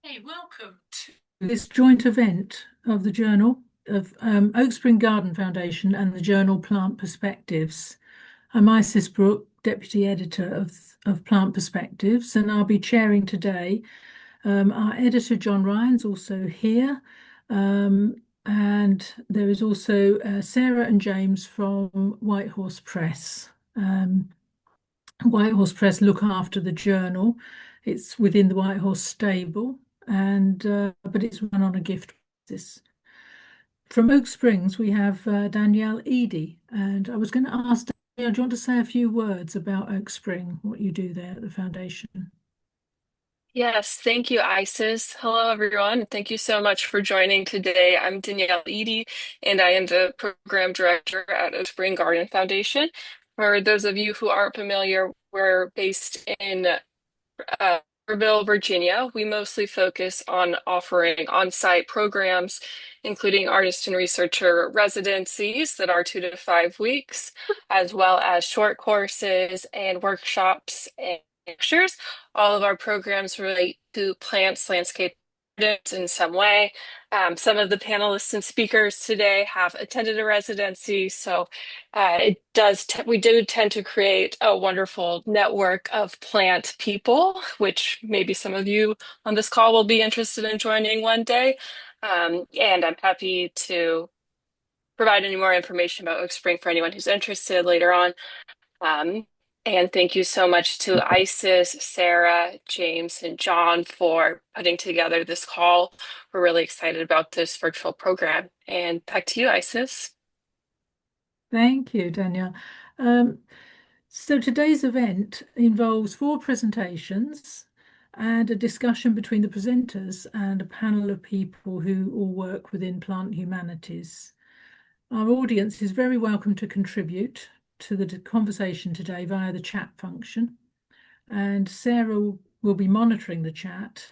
Hey, welcome to this joint event of the Journal of Oak Spring Garden Foundation and the journal Plant Perspectives. I'm Isis Brooke, Deputy Editor of Plant Perspectives, and I'll be chairing today. Our editor, John Ryan's also here, and there is also Sarah and James from Whitehorse Press. Whitehorse Press look after the journal. It's within the Whitehorse stable, and but it's run on a gift basis. From Oak Springs, we have Danielle Eady, and I was going to ask Danielle, do you want to say a few words about Oak Spring, what you do there at the foundation? Yes, thank you, Isis. Hello, everyone. Thank you so much for joining today. I'm Danielle Eady, and I am the program director at Oak Spring Garden Foundation. For those of you who aren't familiar, we're based in Sevierville, Virginia. We mostly focus on offering on-site programs, including artist and researcher residencies that are 2 to 5 weeks, as well as short courses and workshops and lectures. All of our programs relate to plants, landscape in some way. Some of the panelists and speakers today have attended a residency, so we do tend to create a wonderful network of plant people, which maybe some of you on this call will be interested in joining one day. And I'm happy to provide any more information about Oak Spring for anyone who's interested later on. Um, and thank you so much to Isis, Sarah, James, and John for putting together this call. We're really excited about this virtual program. And back to you, Isis. Thank you, Danielle. Um, so today's event involves four presentations and a discussion between the presenters and a panel of people who all work within plant humanities. Our audience is very welcome to contribute to the conversation today via the chat function, and Sarah will be monitoring the chat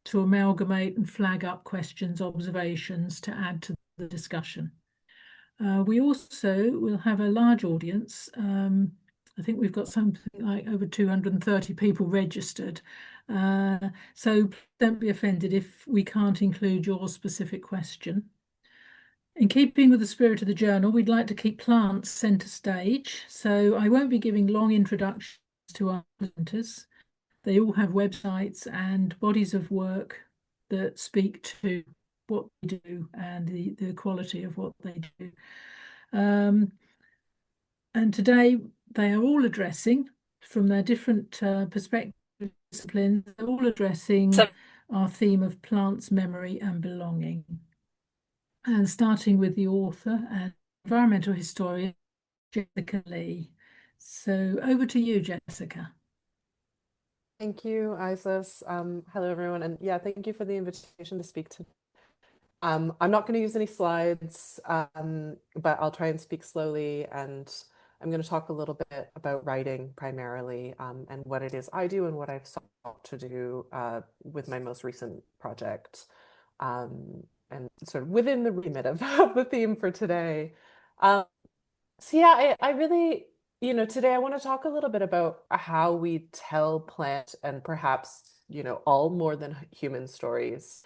to amalgamate and flag up questions, observations to add to the discussion. We also will have a large audience. I think we've got something like over 230 people registered. So don't be offended if we can't include your specific question. In keeping with the spirit of the journal, we'd like to keep plants centre stage, so I won't be giving long introductions to our presenters. They all have websites and bodies of work that speak to what they do and the quality of what they do. And today they are all addressing, from their different perspective disciplines, they're all addressing So our theme of plants, memory and belonging. And starting with the author and environmental historian, Jessica Lee. So over to you, Jessica. Thank you, Isis. Hello, everyone. And yeah, thank you for the invitation to speak to. I'm not going to use any slides, but I'll try and speak slowly. And I'm going to talk a little bit about writing primarily, and what it is I do and what I've sought to do with my most recent project, and sort of within the remit of, of the theme for today. Um, so yeah, I really, today I want to talk a little bit about how we tell plant and perhaps, all more than human stories,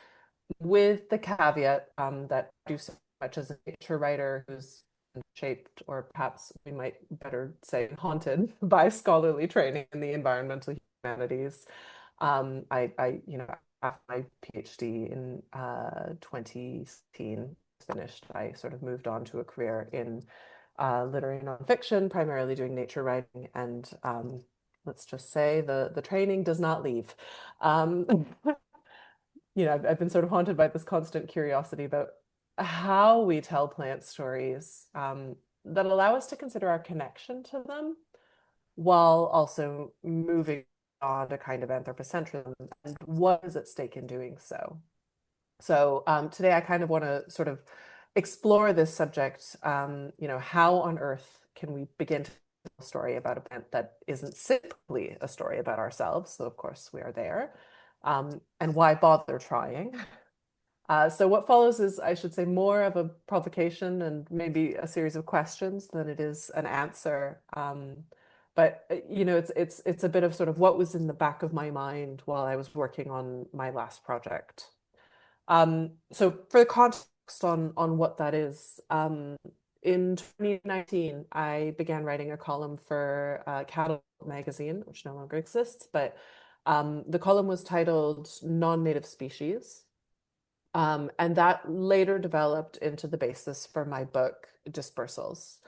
with the caveat that I do so much as a nature writer who's shaped, or perhaps we might better say haunted by scholarly training in the environmental humanities. After my PhD in 2016 finished, I sort of moved on to a career in literary nonfiction, primarily doing nature writing, and let's just say the training does not leave. Um, I've been sort of haunted by this constant curiosity about how we tell plant stories that allow us to consider our connection to them while also moving on to kind of anthropocentrism and what is at stake in doing so. So today I kind of want to sort of explore this subject. How on earth can we begin to tell a story about a plant that isn't simply a story about ourselves, though of course we are there, and why bother trying? So what follows is, I should say, more of a provocation and maybe a series of questions than it is an answer. but you know, it's a bit of sort of what was in the back of my mind while I was working on my last project. So for the context on what that is, in 2019, I began writing a column for Cattle magazine, which no longer exists, but the column was titled Non-Native Species. And that later developed into the basis for my book, Dispersals,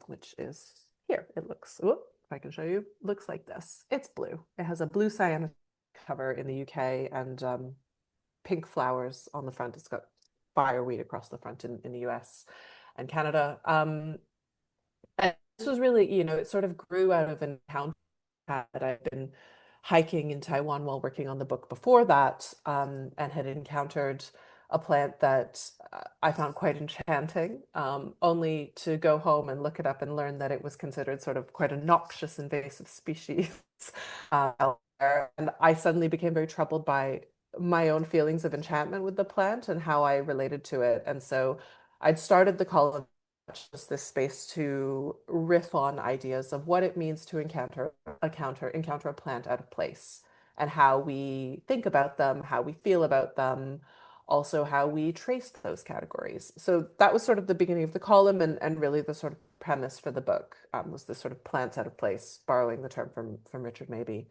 which is here. It looks, if I can show you, looks like this. It's blue. It has a blue cyan cover in the UK and pink flowers on the front. It's got fireweed across the front in the US and Canada. And this was really, you know, it sort of grew out of an encounter that I've been hiking in Taiwan while working on the book before that, and had encountered a plant that I found quite enchanting, only to go home and look it up and learn that it was considered sort of quite a noxious invasive species. And I suddenly became very troubled by my own feelings of enchantment with the plant and how I related to it. And so I'd started the column just this space to riff on ideas of what it means to encounter a plant out of place, and how we think about them, how we feel about them, also how we trace those categories. So that was sort of the beginning of the column, and really the sort of premise for the book, was this sort of plants out of place, borrowing the term from Richard Mabey.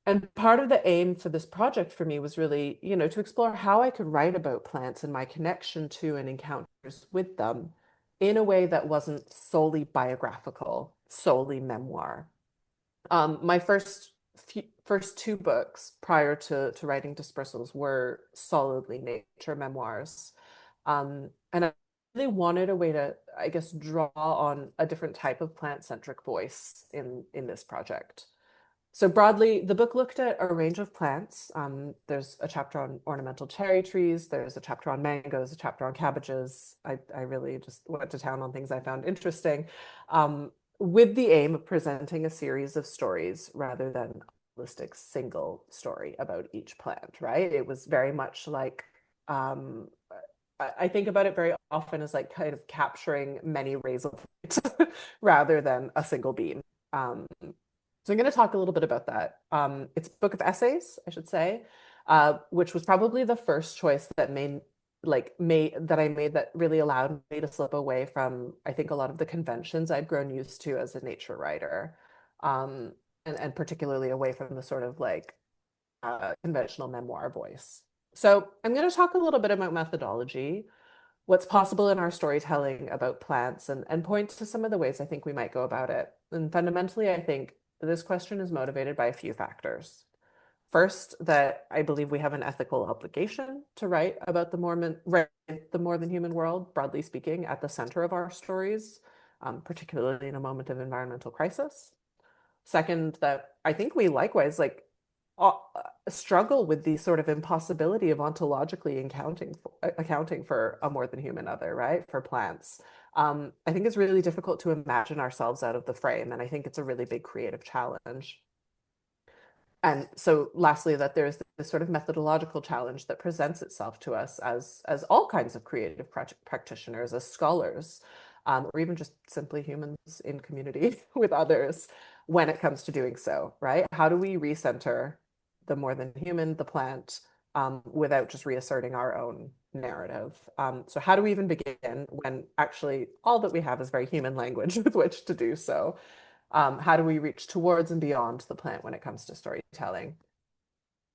And part of the aim for this project for me was really, you know, to explore how I could write about plants and my connection to and encounters with them in a way that wasn't solely biographical, solely memoir. My first two books prior to writing Dispersals were solidly nature memoirs. And I really wanted a way to, I guess, draw on a different type of plant-centric voice in this project. So broadly, the book looked at a range of plants. There's a chapter on ornamental cherry trees. There's a chapter on mangoes, a chapter on cabbages. I really just went to town on things I found interesting, with the aim of presenting a series of stories rather than a holistic single story about each plant, right? It was very much like, I think about it very often as like kind of capturing many rays of light rather than a single beam. So I'm going to talk a little bit about that. It's a book of essays, I should say, which was probably the first choice that I made that really allowed me to slip away from, I think, a lot of the conventions I'd grown used to as a nature writer, and particularly away from the sort of like conventional memoir voice. So I'm going to talk a little bit about methodology, what's possible in our storytelling about plants, and point to some of the ways I think we might go about it. And fundamentally, I think this question is motivated by a few factors. First, that I believe we have an ethical obligation to write about the more than human world, broadly speaking, at the center of our stories, particularly in a moment of environmental crisis. Second, that I think we likewise struggle with the sort of impossibility of ontologically accounting for a more than human other, right? For plants. I think it's really difficult to imagine ourselves out of the frame, and I think it's a really big creative challenge. And so lastly, that there's this sort of methodological challenge that presents itself to us as all kinds of creative practitioners, as scholars, or even just simply humans in community with others when it comes to doing so, right? How do we recenter the more than human, the plant, without just reasserting our own narrative? So how do we even begin when actually all that we have is very human language with which to do so? How do we reach towards and beyond the plant when it comes to storytelling?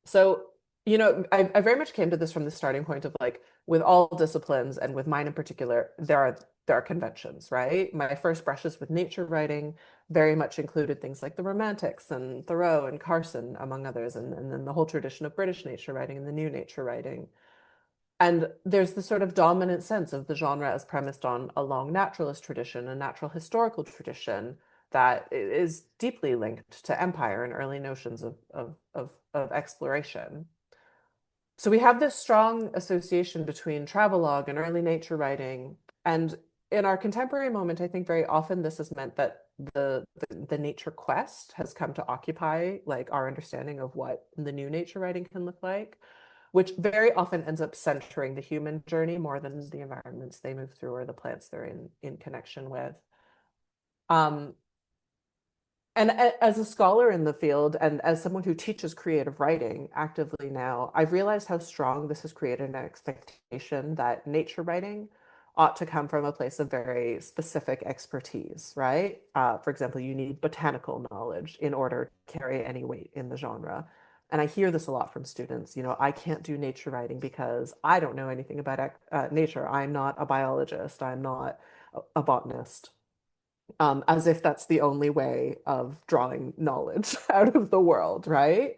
So, you know, I very much came to this from the starting point of like, with all disciplines and with mine in particular, there are conventions, right? My first brushes with nature writing very much included things like the Romantics and Thoreau and Carson, among others, and then the whole tradition of British nature writing and the new nature writing. And there's this sort of dominant sense of the genre as premised on a long naturalist tradition, a natural historical tradition that is deeply linked to empire and early notions of exploration. So we have this strong association between travelogue and early nature writing. And in our contemporary moment, I think very often this has meant that the nature quest has come to occupy like our understanding of what the new nature writing can look like, which very often ends up centering the human journey more than the environments they move through or the plants they're in connection with. And as a scholar in the field and as someone who teaches creative writing actively now, I've realized how strong this has created an expectation that nature writing ought to come from a place of very specific expertise, right? For example, you need botanical knowledge in order to carry any weight in the genre. And I hear this a lot from students. I can't do nature writing because I don't know anything about nature. I'm not a biologist. I'm not a botanist. As if that's the only way of drawing knowledge out of the world, right?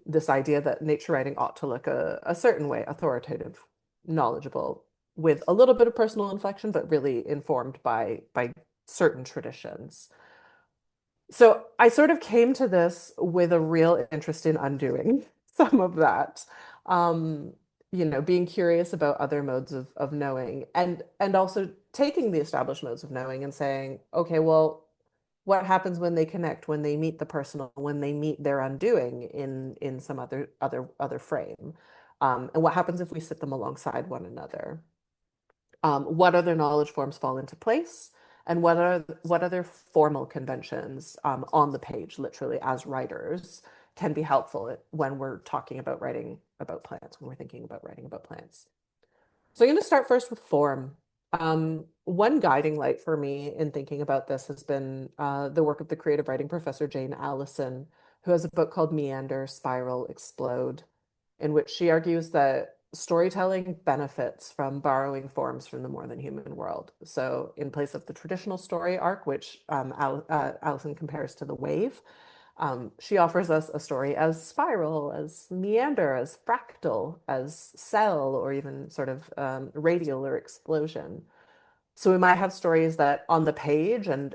This idea that nature writing ought to look a certain way, authoritative, knowledgeable, with a little bit of personal inflection, but really informed by certain traditions. So I sort of came to this with a real interest in undoing some of that. Um, being curious about other modes of knowing and also taking the established modes of knowing and saying, okay, well, what happens when they connect, when they meet the personal, when they meet their undoing in some other frame? And what happens if we sit them alongside one another? What other knowledge forms fall into place? And what other formal conventions on the page, literally as writers, can be helpful when we're talking about writing about plants, when we're thinking about writing about plants. So I'm going to start first with form. One guiding light for me in thinking about this has been the work of the creative writing professor Jane Allison, who has a book called Meander, Spiral, Explode, in which she argues that storytelling benefits from borrowing forms from the more than human world. So in place of the traditional story arc, which Allison compares to the wave, she offers us a story as spiral, as meander, as fractal, as cell, or even sort of radial or explosion. So we might have stories that on the page and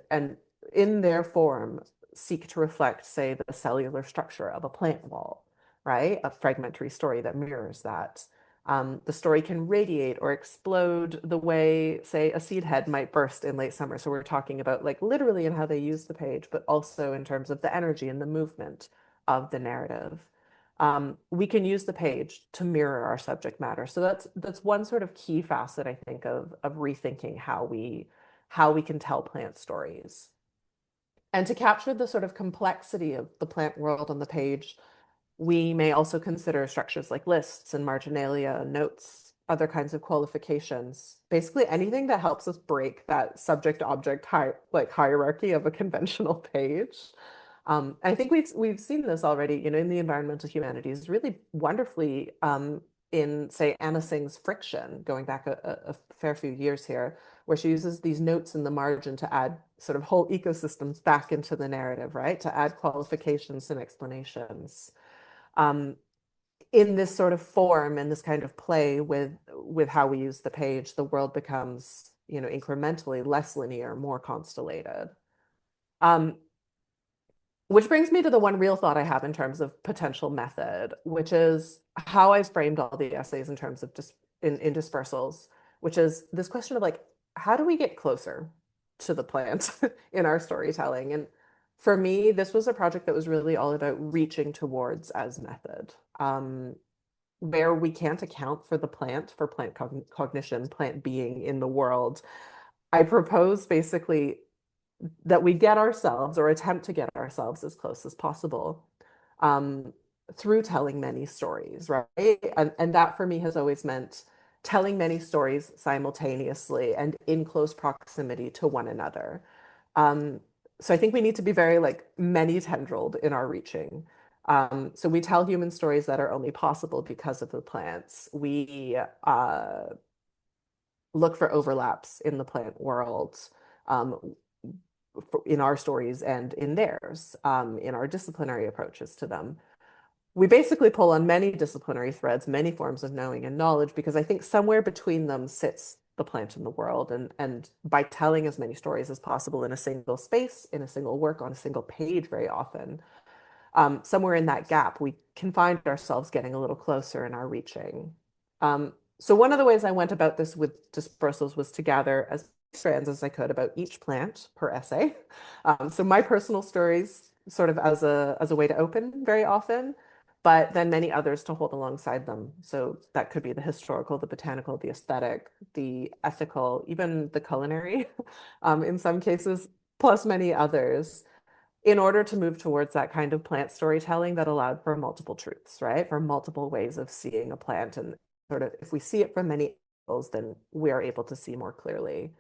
in their form seek to reflect, say, the cellular structure of a plant wall, right? A fragmentary story that mirrors that. The story can radiate or explode the way, say, a seed head might burst in late summer. So we're talking about like literally in how they use the page, but also in terms of the energy and the movement of the narrative. We can use the page to mirror our subject matter. So that's one sort of key facet, I think, of rethinking how we can tell plant stories. And to capture the sort of complexity of the plant world on the page, we may also consider structures like lists and marginalia, notes, other kinds of qualifications, basically anything that helps us break that subject-object hierarchy of a conventional page. I think we've seen this already, in the environmental humanities, really wonderfully in, say, Anna Tsing's Friction, going back a fair few years here, where she uses these notes in the margin to add sort of whole ecosystems back into the narrative, right? To add qualifications and explanations. In this sort of form and this kind of play with how we use the page, the world becomes, incrementally less linear, more constellated. Which brings me to the one real thought I have in terms of potential method, which is how I've framed all the essays in terms of just in dispersals, which is this question of like, how do we get closer to the plant in our storytelling? And for me, this was a project that was really all about reaching towards as method, where we can't account for the plant, for plant cognition, plant being in the world. I propose basically that we get ourselves or attempt to get ourselves as close as possible through telling many stories, right? And that for me has always meant telling many stories simultaneously and in close proximity to one another. So I think we need to be very like many tendrilled in our reaching. So we tell human stories that are only possible because of the plants. We look for overlaps in the plant world. In our stories and in theirs, in our disciplinary approaches to them. We basically pull on many disciplinary threads, many forms of knowing and knowledge, because I think somewhere between them sits the plant in the world. And by telling as many stories as possible in a single space, in a single work, on a single page very often, somewhere in that gap, we can find ourselves getting a little closer in our reaching. So one of the ways I went about this with dispersals was to gather as strands as I could about each plant per essay. So my personal stories sort of as a way to open very often, but then many others to hold alongside them. So that could be the historical, the botanical, the aesthetic, the ethical, even the culinary in some cases, plus many others. in order to move towards that kind of plant storytelling that allowed for multiple truths, right? For multiple ways of seeing a plant. And sort of, if we see it from many angles, then we are able to see more clearly.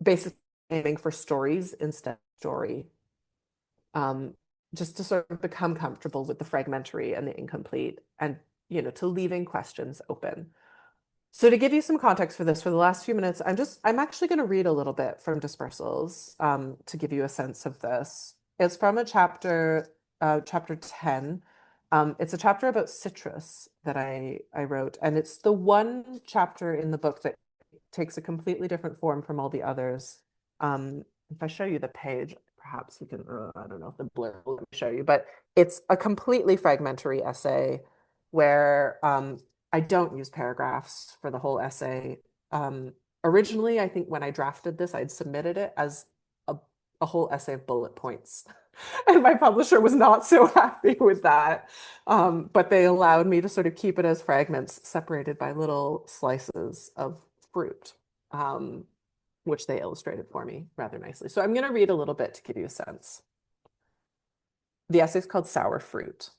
Basically aiming for stories instead of story, just to sort of become comfortable with the fragmentary and the incomplete, and, you know, to leaving questions open. So to give you some context for this, for the last few minutes, I'm actually going to read a little bit from Dispersals, to give you a sense of this. It's from a chapter 10. It's a chapter about citrus that I wrote, and it's the one chapter in the book that takes a completely different form from all the others. If I show you the page, perhaps you can, I don't know if the blur will let me show you, but it's a completely fragmentary essay where I don't use paragraphs for the whole essay. Originally, I think when I drafted this, I'd submitted it as a whole essay of bullet points. And my publisher was not so happy with that. But they allowed me to sort of keep it as fragments separated by little slices of fruit, which they illustrated for me rather nicely. So I'm going to read a little bit to give you a sense. The essay is called Sour Fruit.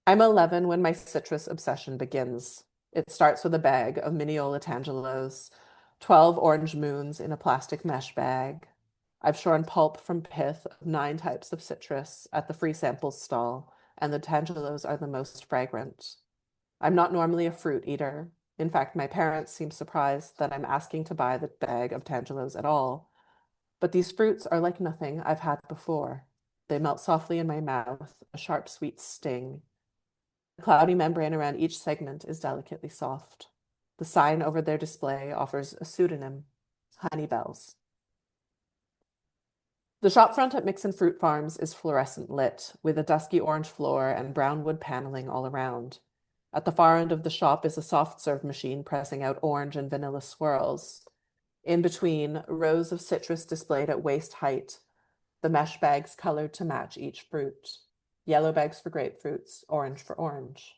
I'm 11 when my citrus obsession begins. It starts with a bag of Mineola Tangelos, 12 orange moons in a plastic mesh bag. I've shorn pulp from pith of 9 types of citrus at the free samples stall, and the Tangelos are the most fragrant. I'm not normally a fruit eater. In fact, my parents seem surprised that I'm asking to buy the bag of Tangelos at all. But these fruits are like nothing I've had before. They melt softly in my mouth, a sharp, sweet sting. The cloudy membrane around each segment is delicately soft. The sign over their display offers a pseudonym, Honey Bells. The shopfront at Mixon Fruit Farms is fluorescent lit, with a dusky orange floor and brown wood paneling all around. At the far end of the shop is a soft serve machine pressing out orange and vanilla swirls. In between, rows of citrus displayed at waist height, the mesh bags colored to match each fruit. Yellow bags for grapefruits, orange for orange.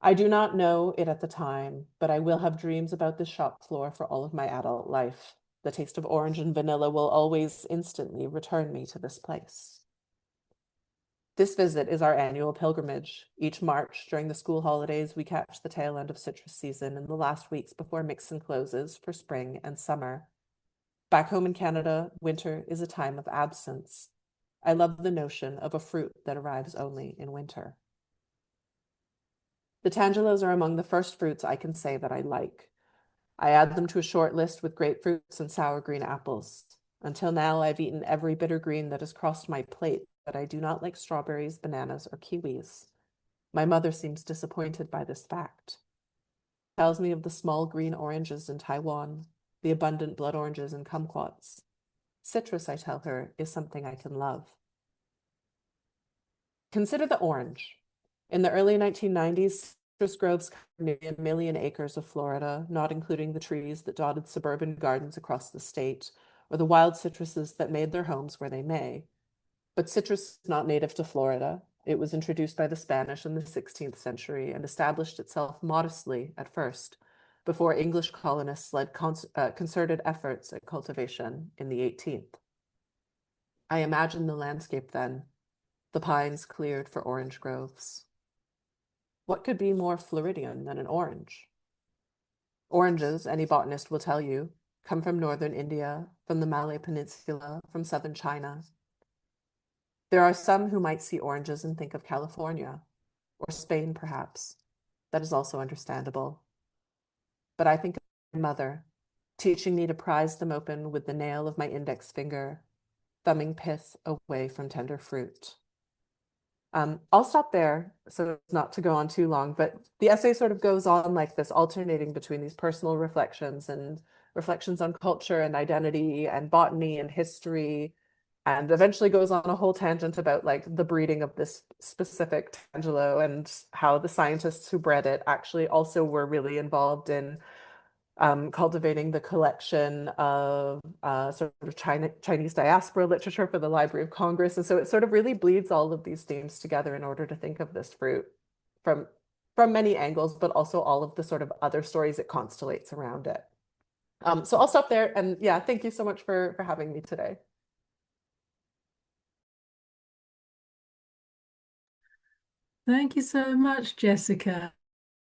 I do not know it at the time, but I will have dreams about this shop floor for all of my adult life. The taste of orange and vanilla will always instantly return me to this place. This visit is our annual pilgrimage. Each March, during the school holidays, we catch the tail end of citrus season in the last weeks before Mixon closes for spring and summer. Back home in Canada, winter is a time of absence. I love the notion of a fruit that arrives only in winter. The Tangelos are among the first fruits I can say that I like. I add them to a short list with grapefruits and sour green apples. Until now, I've eaten every bitter green that has crossed my plate, but I do not like strawberries, bananas, or kiwis. My mother seems disappointed by this fact. Tells me of the small green oranges in Taiwan, the abundant blood oranges in kumquats. Citrus, I tell her, is something I can love. Consider the orange. In the early 1990s, citrus groves covered nearly 1 million acres of Florida, not including the trees that dotted suburban gardens across the state, or the wild citruses that made their homes where they may. But citrus is not native to Florida. It was introduced by the Spanish in the 16th century and established itself modestly at first, before English colonists led concerted efforts at cultivation in the 18th. I imagine the landscape then, the pines cleared for orange groves. What could be more Floridian than an orange? Oranges, any botanist will tell you, come from northern India, from the Malay Peninsula, from southern China. There are some who might see oranges and think of California, or Spain perhaps. That is also understandable. But I think of my mother, teaching me to prise them open with the nail of my index finger, thumbing pith away from tender fruit. I'll stop there so as not to go on too long, but the essay sort of goes on like this, alternating between these personal reflections and reflections on culture and identity and botany and history, and eventually goes on a whole tangent about like the breeding of this specific Tangelo and how the scientists who bred it actually also were really involved in cultivating the collection of sort of Chinese diaspora literature for the Library of Congress. And so it sort of really bleeds all of these themes together in order to think of this fruit from many angles, but also all of the sort of other stories it constellates around it. So I'll stop there. And yeah, thank you so much for having me today. Thank you so much, Jessica.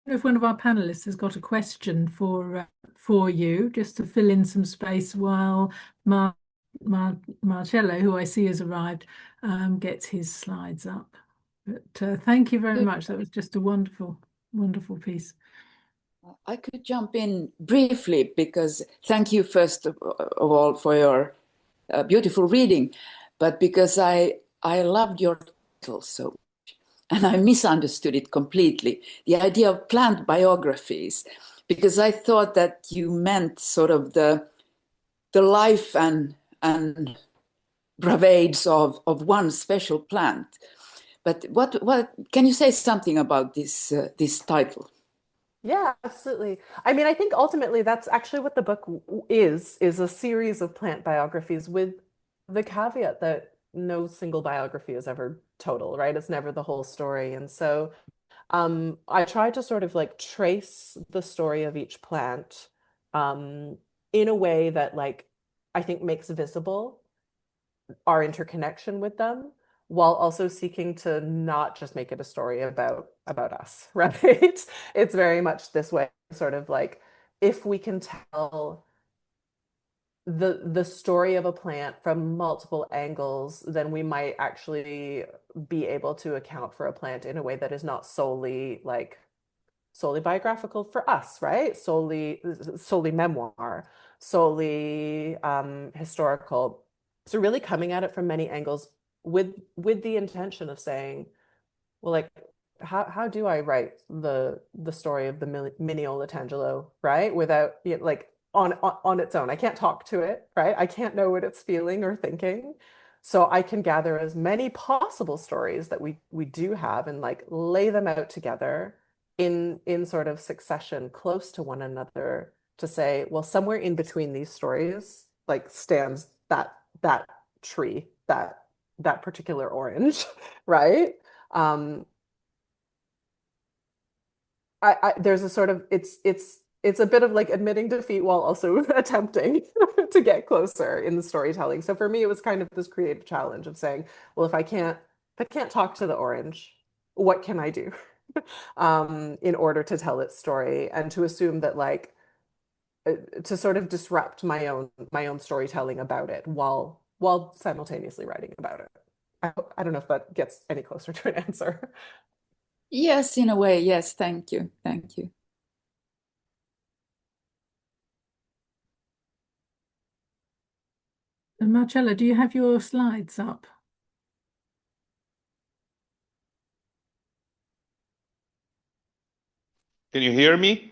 If one of our panelists has got a question for you, just to fill in some space while Marcello, who I see has arrived, gets his slides up. But thank you very much. That was just a wonderful, wonderful piece. I could jump in briefly because thank you first of all for your beautiful reading, but because I loved your title so much and I misunderstood it completely. The idea of plant biographies, because I thought that you meant sort of the life and bravades of one special plant. But what can you say something about this title? Yeah, absolutely. I mean, I think ultimately that's actually what the book is a series of plant biographies with the caveat that no single biography is ever total, right? It's never the whole story. And so I try to sort of like trace the story of each plant in a way that like I think makes visible our interconnection with them while also seeking to not just make it a story about us, right? It's very much this way, sort of like if we can tell the story of a plant from multiple angles, then we might actually be able to account for a plant in a way that is not solely biographical for us, right? Solely memoir, solely historical. So really coming at it from many angles with the intention of saying, well, like, how do I write the story of the Mineola Tangelo, right? Without like on its own. I can't talk to it, right? I can't know what it's feeling or thinking. So I can gather as many possible stories that we do have and like lay them out together in sort of succession close to one another to say, well, somewhere in between these stories, like stands that tree, that particular orange, right? There's a sort of it's a bit of like admitting defeat while also attempting to get closer in the storytelling. So for me, it was kind of this creative challenge of saying, well, if I can't talk to the orange, what can I do in order to tell its story and to assume that like to sort of disrupt my own storytelling about it while simultaneously writing about it. I don't know if that gets any closer to an answer. Yes, in a way, yes. Thank you. Thank you. And Marcello, do you have your slides up? Can you hear me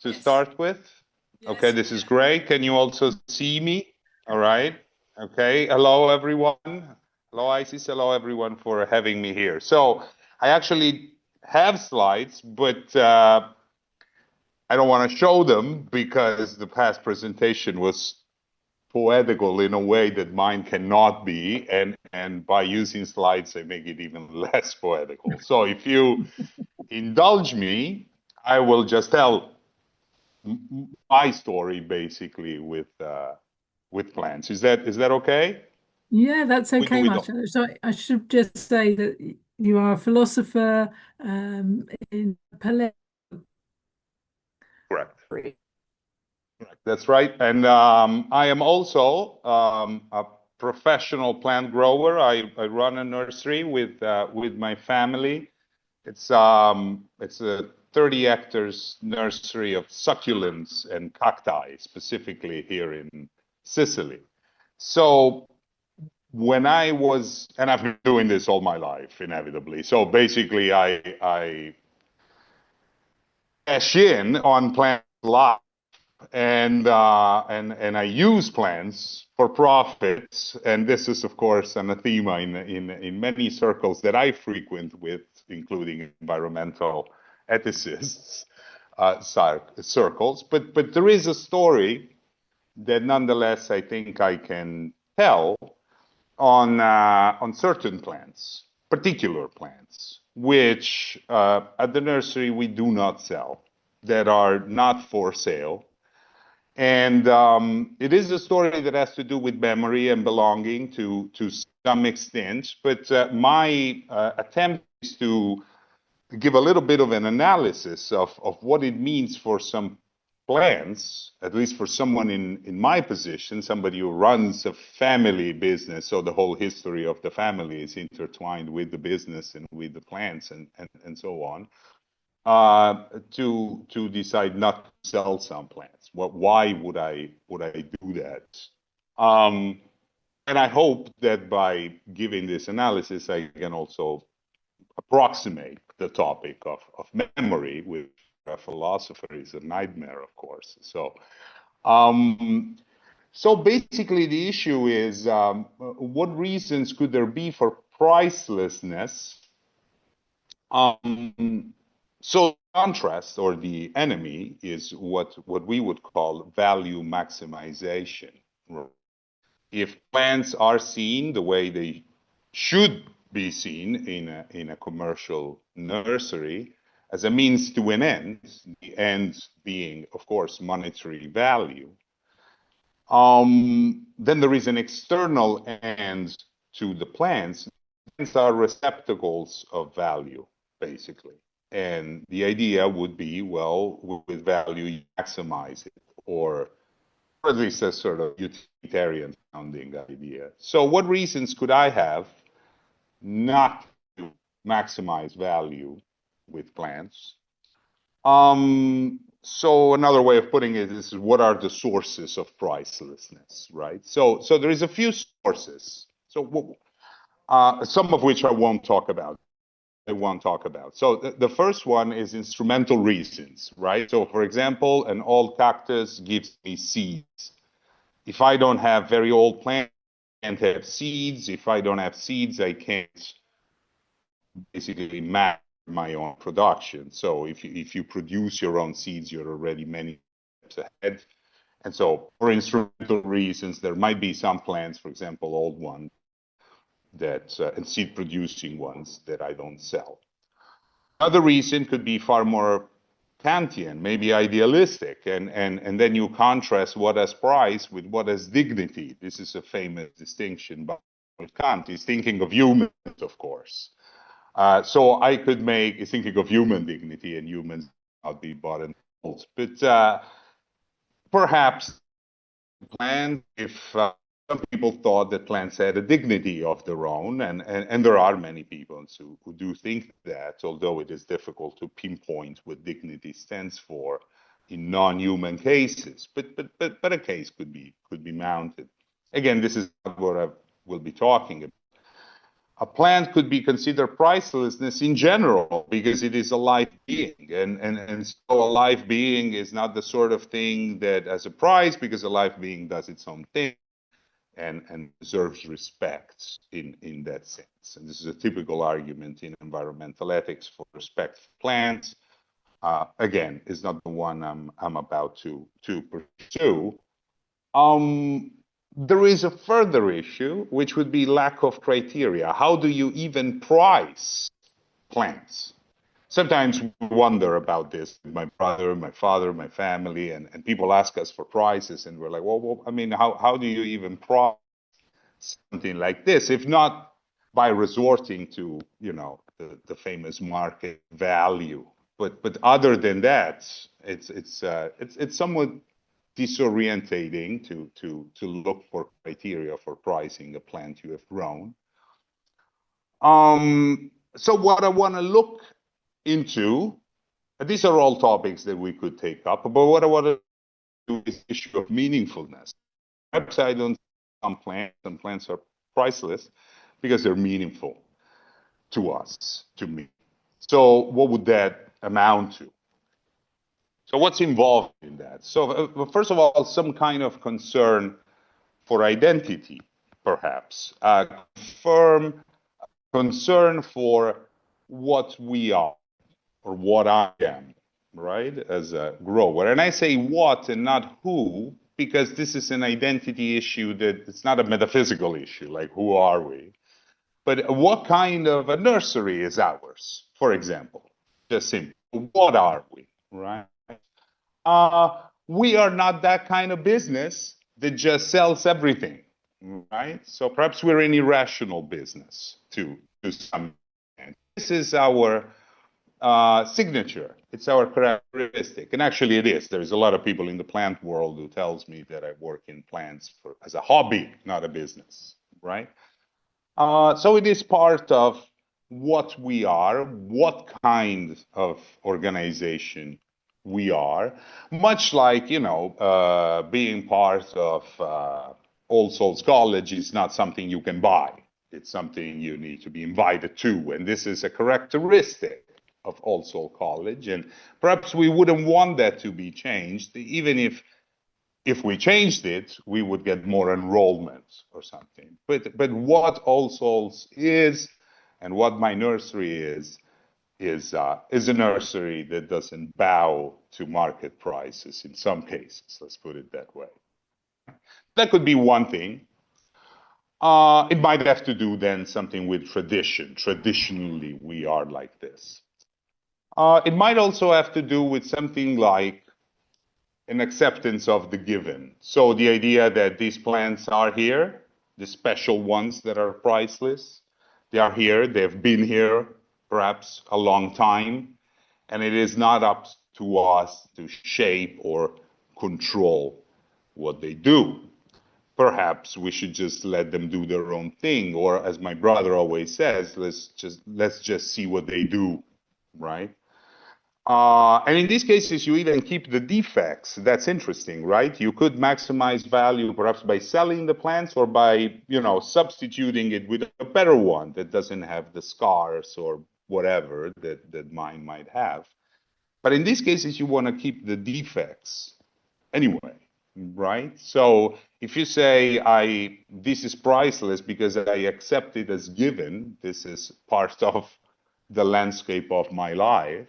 to Yes. start with? Yes. Okay, this is great. Can you also see me? All right. Okay. Hello, everyone. Hello, Isis. Hello, everyone, for having me here. So I actually have slides, but I don't want to show them because the past presentation was poetical in a way that mine cannot be, and by using slides, I make it even less poetical. So if you indulge me, I will just tell my story basically with plants. Is that okay? Yeah, that's okay, We don't. Marcello. So I should just say that you are a philosopher in Palermo. Correct. Great. Correct. That's right. And I am also a professional plant grower. I run a nursery with my family. It's a 30 hectares nursery of succulents and cacti, specifically here in Sicily. So when I was, and I've been doing this all my life, inevitably. So basically, I cash in on plant life, and I use plants for profits. And this is, of course, anathema in many circles that I frequent with, including environmental ethicists circles. But there is a story that nonetheless I think I can tell on certain plants, particular plants, which at the nursery we do not sell, that are not for sale. And it is a story that has to do with memory and belonging to some extent. But my attempt is to give a little bit of an analysis of what it means for some plants, at least for someone in my position, somebody who runs a family business, so the whole history of the family is intertwined with the business and with the plants and so on, to decide not to sell some plants. Why would I do that? And I hope that by giving this analysis, I can also approximate the topic of memory, which a philosopher is a nightmare, of course. So, so basically the issue is, what reasons could there be for pricelessness? So contrast, or the enemy, is what we would call value maximization. If plants are seen the way they should be seen in a commercial nursery as a means to an end, the end being, of course, monetary value, then there is an external end to the plants. Plants are receptacles of value, basically. And the idea would be, well, with value, you maximize it, or at least a sort of utilitarian sounding idea. So what reasons could I have not to maximize value with plants? So another way of putting it is, what are the sources of pricelessness, right? So there is a few sources. So some of which I won't talk about. So the first one is instrumental reasons, right? So for example, an old cactus gives me seeds. If I don't have very old plants, I can't have seeds. If I don't have seeds, I can't basically match my own production. So if you produce your own seeds, you're already many steps ahead. And so for instrumental reasons, there might be some plants, for example, old ones, that and seed producing ones that I don't sell. Another reason could be far more Kantian, maybe idealistic, and then you contrast what has price with what has dignity. This is a famous distinction by Kant. He's thinking of humans, of course. So I could make thinking of human dignity, and humans not be bought and sold. But perhaps plants, if some people thought that plants had a dignity of their own, and there are many people who do think that, although it is difficult to pinpoint what dignity stands for in non-human cases. But a case could be mounted. Again, this is not what I will be talking about. A plant could be considered pricelessness in general because it is a live being, and so a live being is not the sort of thing that has a price, because a live being does its own thing and deserves respect in that sense. And this is a typical argument in environmental ethics for respect for plants. Again, is not the one I'm about to pursue. There is a further issue, which would be lack of criteria. How do you even price plants? Sometimes we wonder about this. My brother, my father, my family, and people ask us for prices, and we're like, well, I mean, how do you even price something like this, if not by resorting to, the famous market value? But other than that, it's somewhat disorientating to look for criteria for pricing a plant you have grown. So what I want to look into, these are all topics that we could take up, but what I want to do is the issue of meaningfulness. Perhaps I don't some plants are priceless because they're meaningful to us, to me. So what would that amount to? So what's involved in that? So first of all, some kind of concern for identity, perhaps. Firm concern for what we are, or what I am, right, as a grower. And I say what and not who, because this is an identity issue that it's not a metaphysical issue, like who are we? But what kind of a nursery is ours, for example? Just simple. What are we, right? We are not that kind of business that just sells everything, right? So perhaps we're an irrational business to some extent. This is our signature. It's our characteristic. And actually it is. There's a lot of people in the plant world who tells me that I work in plants as a hobby, not a business, right? So it is part of what we are, what kind of organization we are, much like, being part of All Souls College is not something you can buy. It's something you need to be invited to. And this is a characteristic of All Souls College. And perhaps we wouldn't want that to be changed, even if we changed it, we would get more enrollment or something. But what All Souls is and what my nursery is a nursery that doesn't bow to market prices in some cases. Let's put it that way. That could be one thing. It might have to do then something with tradition. Traditionally, we are like this. It might also have to do with something like an acceptance of the given. So the idea that these plants are here, the special ones that are priceless, they are here, they've been here perhaps a long time, and it is not up to us to shape or control what they do. Perhaps we should just let them do their own thing, or as my brother always says, let's just see what they do, right? And in these cases, you even keep the defects. That's interesting, right? You could maximize value perhaps by selling the plants or by, substituting it with a better one that doesn't have the scars or whatever that mine might have. But in these cases, you want to keep the defects anyway, right? So if you say, this is priceless because I accept it as given, this is part of the landscape of my life,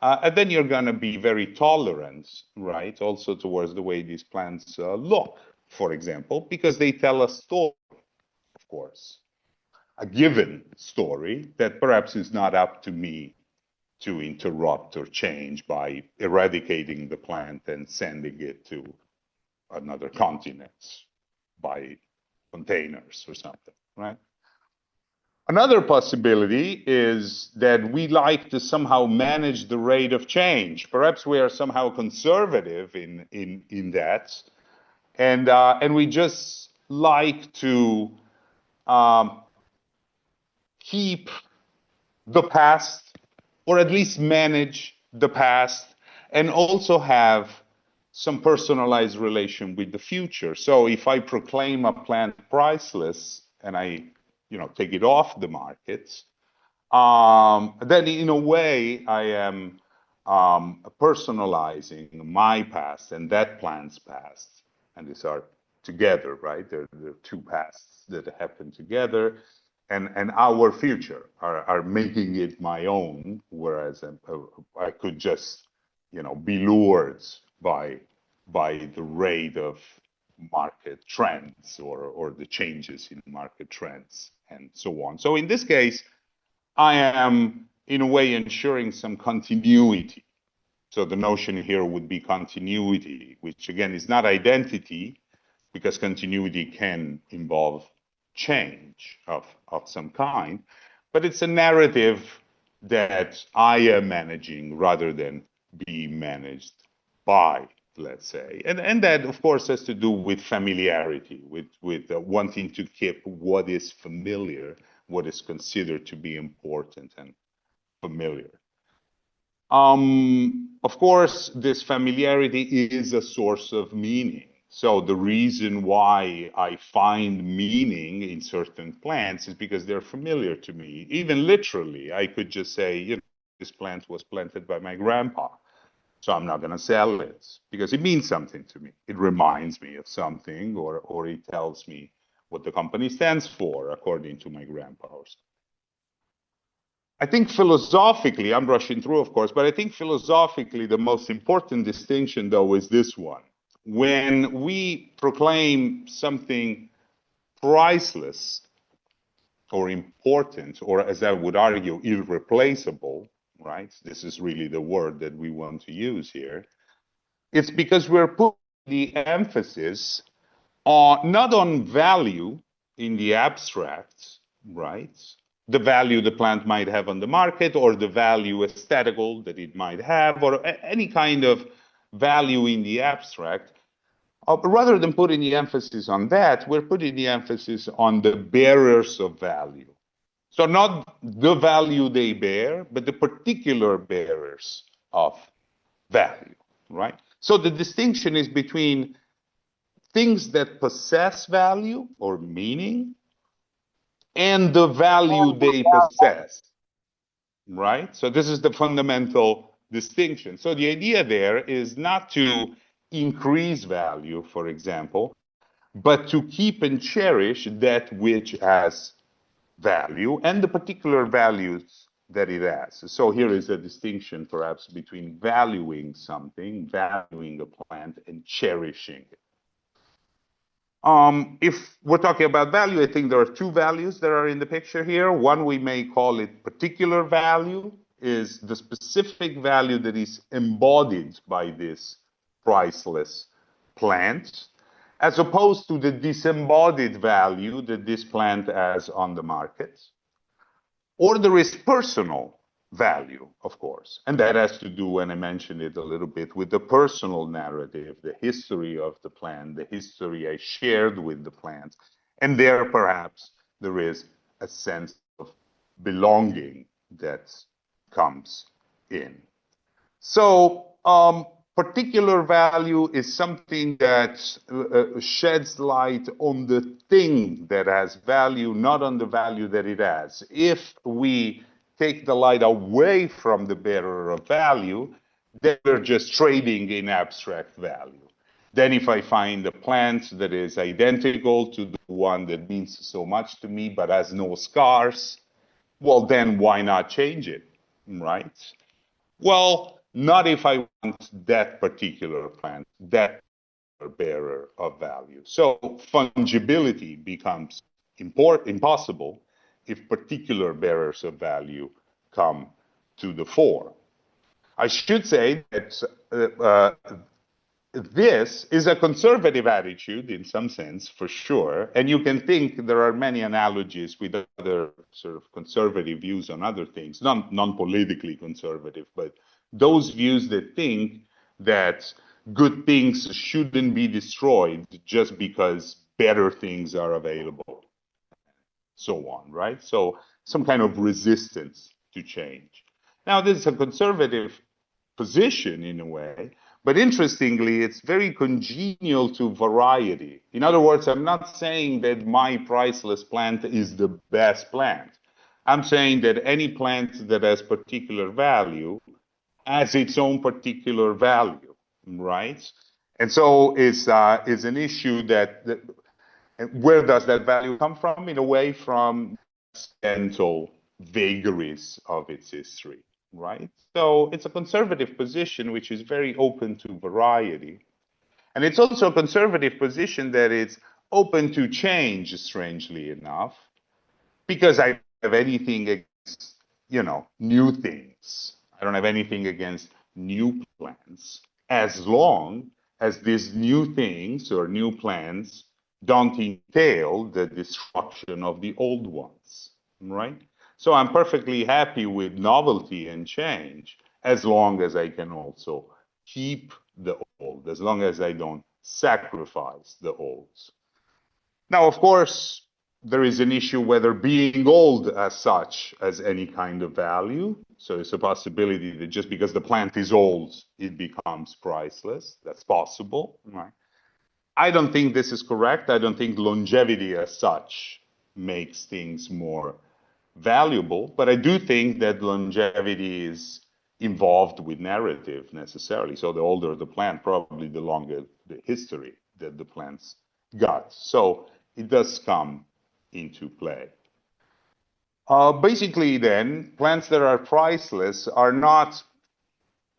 and then you're going to be very tolerant, right, also towards the way these plants look, for example, because they tell a story, of course, a given story that perhaps is not up to me to interrupt or change by eradicating the plant and sending it to another continent by containers or something, right? Another possibility is that we like to somehow manage the rate of change. Perhaps we are somehow conservative in that, and we just like to keep the past, or at least manage the past, and also have some personalized relation with the future. So if I proclaim a plant priceless and I take it off the market, then in a way I am personalizing my past and that plant's past. And these are together, right? They're two pasts that happen together. And our future are making it my own, whereas I could just, be lured by the rate of market trends or the changes in market trends and so on. So in this case, I am in a way ensuring some continuity. So the notion here would be continuity, which again is not identity, because continuity can involve change of some kind, but it's a narrative that I am managing rather than being managed by, let's say. And that, of course, has to do with familiarity, with wanting to keep what is familiar, what is considered to be important and familiar. Of course, this familiarity is a source of meaning. So the reason why I find meaning in certain plants is because they're familiar to me. Even literally, I could just say, this plant was planted by my grandpa, so I'm not going to sell it because it means something to me. It reminds me of something, or it tells me what the company stands for, according to my grandpa or something. I think philosophically, I'm rushing through, of course, but I think philosophically, the most important distinction, though, is this one. When we proclaim something priceless or important, or as I would argue, irreplaceable, right? This is really the word that we want to use here. It's because we're putting the emphasis on not on value in the abstract, right? the value the plant might have on the market, or the value aesthetical that it might have, or any kind of value in the abstract. Rather than putting the emphasis on that, we're putting the emphasis on the bearers of value. So not the value they bear, but the particular bearers of value, right? So the distinction is between things that possess value or meaning and the value they possess, right? So this is the fundamental distinction. So the idea there is not to increase value, for example, but to keep and cherish that which has value and the particular values that it has. So here is a distinction perhaps between valuing something, valuing a plant, and cherishing it. If we're talking about value, I think there are two values that are in the picture here. One, we may call it particular value, is the specific value that is embodied by this priceless plant, as opposed to the disembodied value that this plant has on the market. Or there is personal value, of course, and that has to do, and I mentioned it a little bit, with the personal narrative, the history of the plant, the history I shared with the plant. And there, perhaps, there is a sense of belonging that comes in. So, particular value is something that sheds light on the thing that has value, not on the value that it has. If we take the light away from the bearer of value, then we're just trading in abstract value. Then if I find a plant that is identical to the one that means so much to me but has no scars, well, then why not change it, right? Well, not if I want that particular plant, that bearer of value. So fungibility becomes impossible if particular bearers of value come to the fore. I should say that this is a conservative attitude in some sense, for sure. And you can think there are many analogies with other sort of conservative views on other things, non-politically conservative, but those views that think that good things shouldn't be destroyed just because better things are available, so on, right? So some kind of resistance to change. Now, this is a conservative position in a way, but interestingly, it's very congenial to variety. In other words, I'm not saying that my priceless plant is the best plant. I'm saying that any plant that has particular value has its own particular value, right? And so it's an issue that where does that value come from? In a way, from accidental vagaries of its history, right? So it's a conservative position which is very open to variety. And it's also a conservative position that is open to change, strangely enough, because I don't have anything against, new things. I don't have anything against new plans, as long as these new things or new plans don't entail the destruction of the old ones, right? So I'm perfectly happy with novelty and change, as long as I can also keep the old, as long as I don't sacrifice the old. Now, of course, there is an issue whether being old as such has any kind of value. So it's a possibility that just because the plant is old, it becomes priceless. That's possible, right? I don't think this is correct. I don't think longevity as such makes things more valuable, but I do think that longevity is involved with narrative necessarily. So the older the plant, probably the longer the history that the plant's got. So it does come into play. Basically then, plants that are priceless are not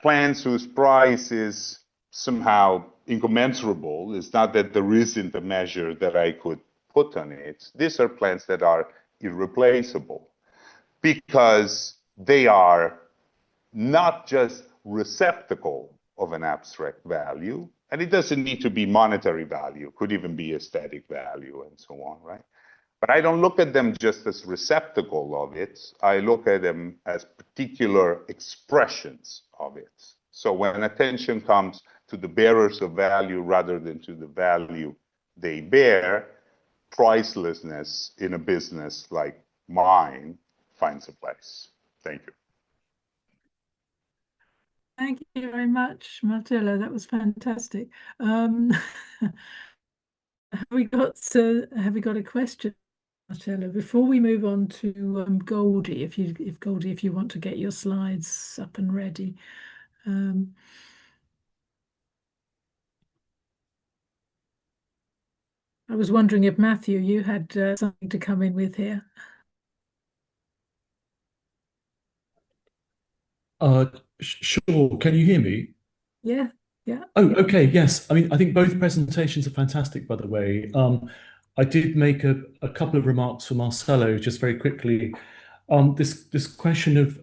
plants whose price is somehow incommensurable. It's not that there isn't a measure that I could put on it. These are plants that are irreplaceable because they are not just receptacle of an abstract value, and it doesn't need to be monetary value, could even be aesthetic value and so on, right? But I don't look at them just as receptacle of it. I look at them as particular expressions of it. So when attention comes to the bearers of value rather than to the value they bear, pricelessness in a business like mine finds a place. Thank you. Thank you very much, Marcello. That was fantastic. Have we got a question, Marcello, before we move on to Goldie? If you want to get your slides up and ready. I was wondering if Matthew, you had something to come in with here. Sure. Can you hear me? Yeah, yeah. Oh, okay. Yes. I mean, I think both presentations are fantastic, by the way. I did make a couple of remarks for Marcello just very quickly. This question of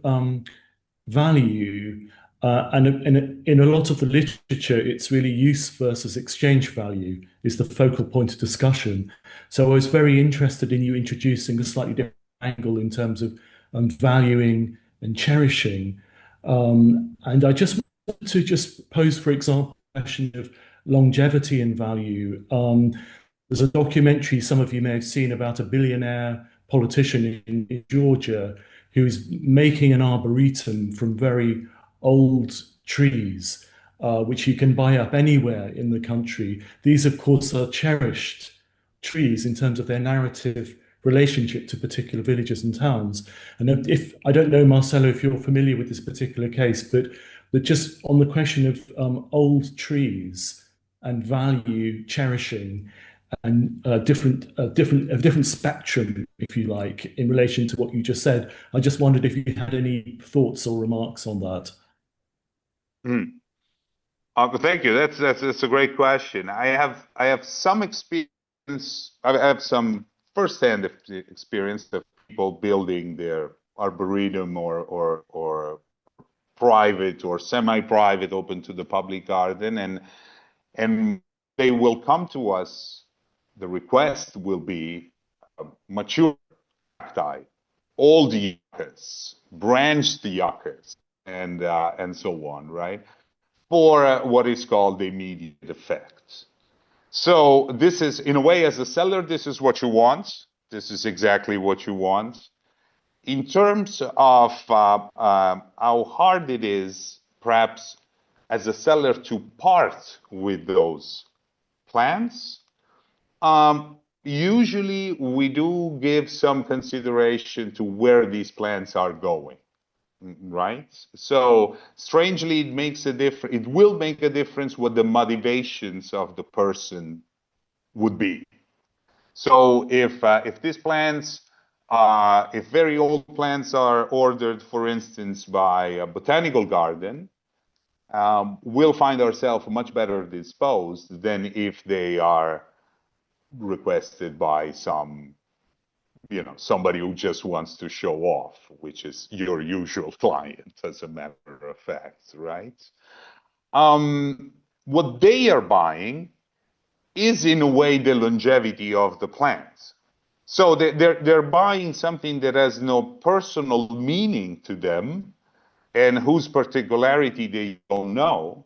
value, and in a lot of the literature, it's really use versus exchange value is the focal point of discussion. So I was very interested in you introducing a slightly different angle in terms of valuing and cherishing. And I just want to just pose, for example, the question of longevity and value. There's a documentary some of you may have seen about a billionaire politician in Georgia who's making an arboretum from very old trees, which you can buy up anywhere in the country. These, of course, are cherished trees in terms of their narrative relationship to particular villages and towns. And if I don't know, Marcello, if you're familiar with this particular case, but just on the question of old trees and value cherishing and different spectrum, if you like, in relation to what you just said. I just wondered if you had any thoughts or remarks on that. Thank you. That's a great question. I have some experience. I have some firsthand experience of people building their arboretum or private or semi-private, open to the public garden, and they will come to us. The request will be mature cacti, old yuccas, branched yuccas, and so on, right? For what is called the immediate effect. So this is, in a way, as a seller, this is what you want. This is exactly what you want. In terms of how hard it is, perhaps, as a seller to part with those plants, usually we do give some consideration to where these plants are going, right? So strangely, it makes a difference. It will make a difference what the motivations of the person would be. So if these plants, if very old plants are ordered, for instance, by a botanical garden, we'll find ourselves much better disposed than if they are requested by somebody who just wants to show off, which is your usual client, as a matter of fact, right? What they are buying is, in a way, the longevity of the plant. So they're buying something that has no personal meaning to them and whose particularity they don't know.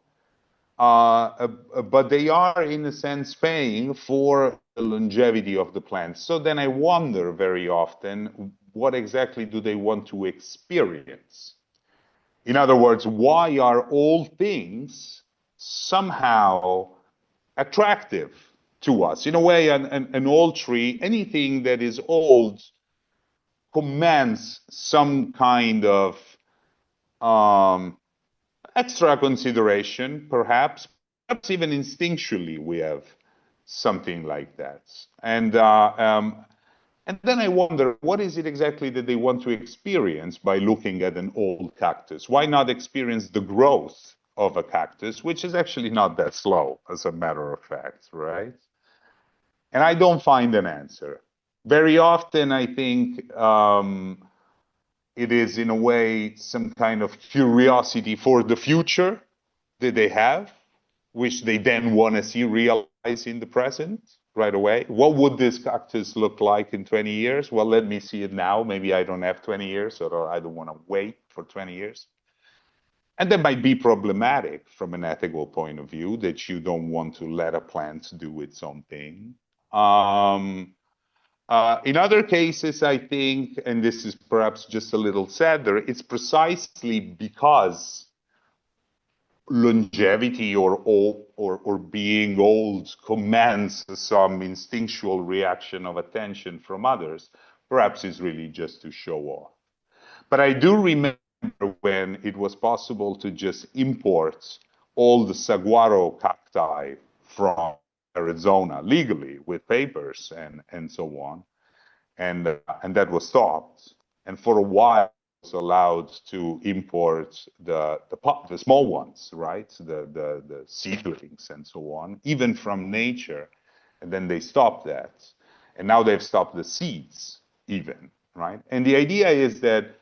But they are, in a sense, paying for the longevity of the plant. So then I wonder very often, what exactly do they want to experience? In other words, why are old things somehow attractive to us? In a way, an old tree, anything that is old, commands some kind of extra consideration, perhaps even instinctually, we have something like that. And then I wonder, what is it exactly that they want to experience by looking at an old cactus? Why not experience the growth of a cactus, which is actually not that slow, as a matter of fact, right? And I don't find an answer. Very often, I think it is, in a way, some kind of curiosity for the future that they have, which they then want to see realized in the present, right away. What would this cactus look like in 20 years? Well, let me see it now. Maybe I don't have 20 years, or I don't want to wait for 20 years. And that might be problematic from an ethical point of view, that you don't want to let a plant do its own thing. In other cases, I think, and this is perhaps just a little sadder, it's precisely because longevity or being old commands some instinctual reaction of attention from others. Perhaps it's really just to show off. But I do remember when it was possible to just import all the saguaro cacti from Arizona legally with papers and so on. And that was stopped. And for a while, it was allowed to import the small ones, right? The seedlings and so on, even from nature. And then they stopped that. And now they've stopped the seeds even, right? And the idea is that,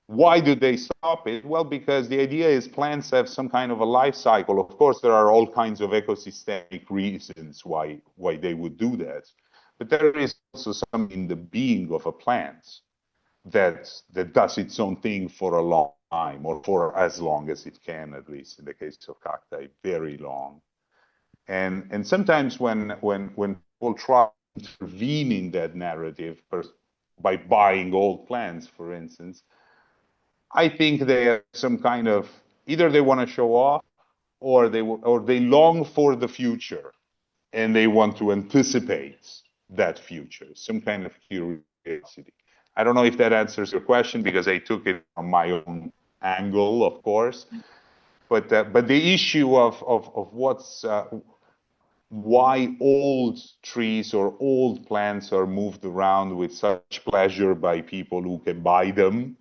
why do they stop it? Well, because the idea is plants have some kind of a life cycle. Of course, there are all kinds of ecosystemic reasons why they would do that. But there is also something in the being of a plant that does its own thing for a long time, or for as long as it can, at least in the case of cacti, very long. And sometimes when people try to intervene in that narrative by buying old plants, for instance, I think they have some kind of, either they want to show off, or they long for the future, and they want to anticipate that future, some kind of curiosity. I don't know if that answers your question, because I took it from my own angle, of course. But the issue of what's why old trees or old plants are moved around with such pleasure by people who can buy them,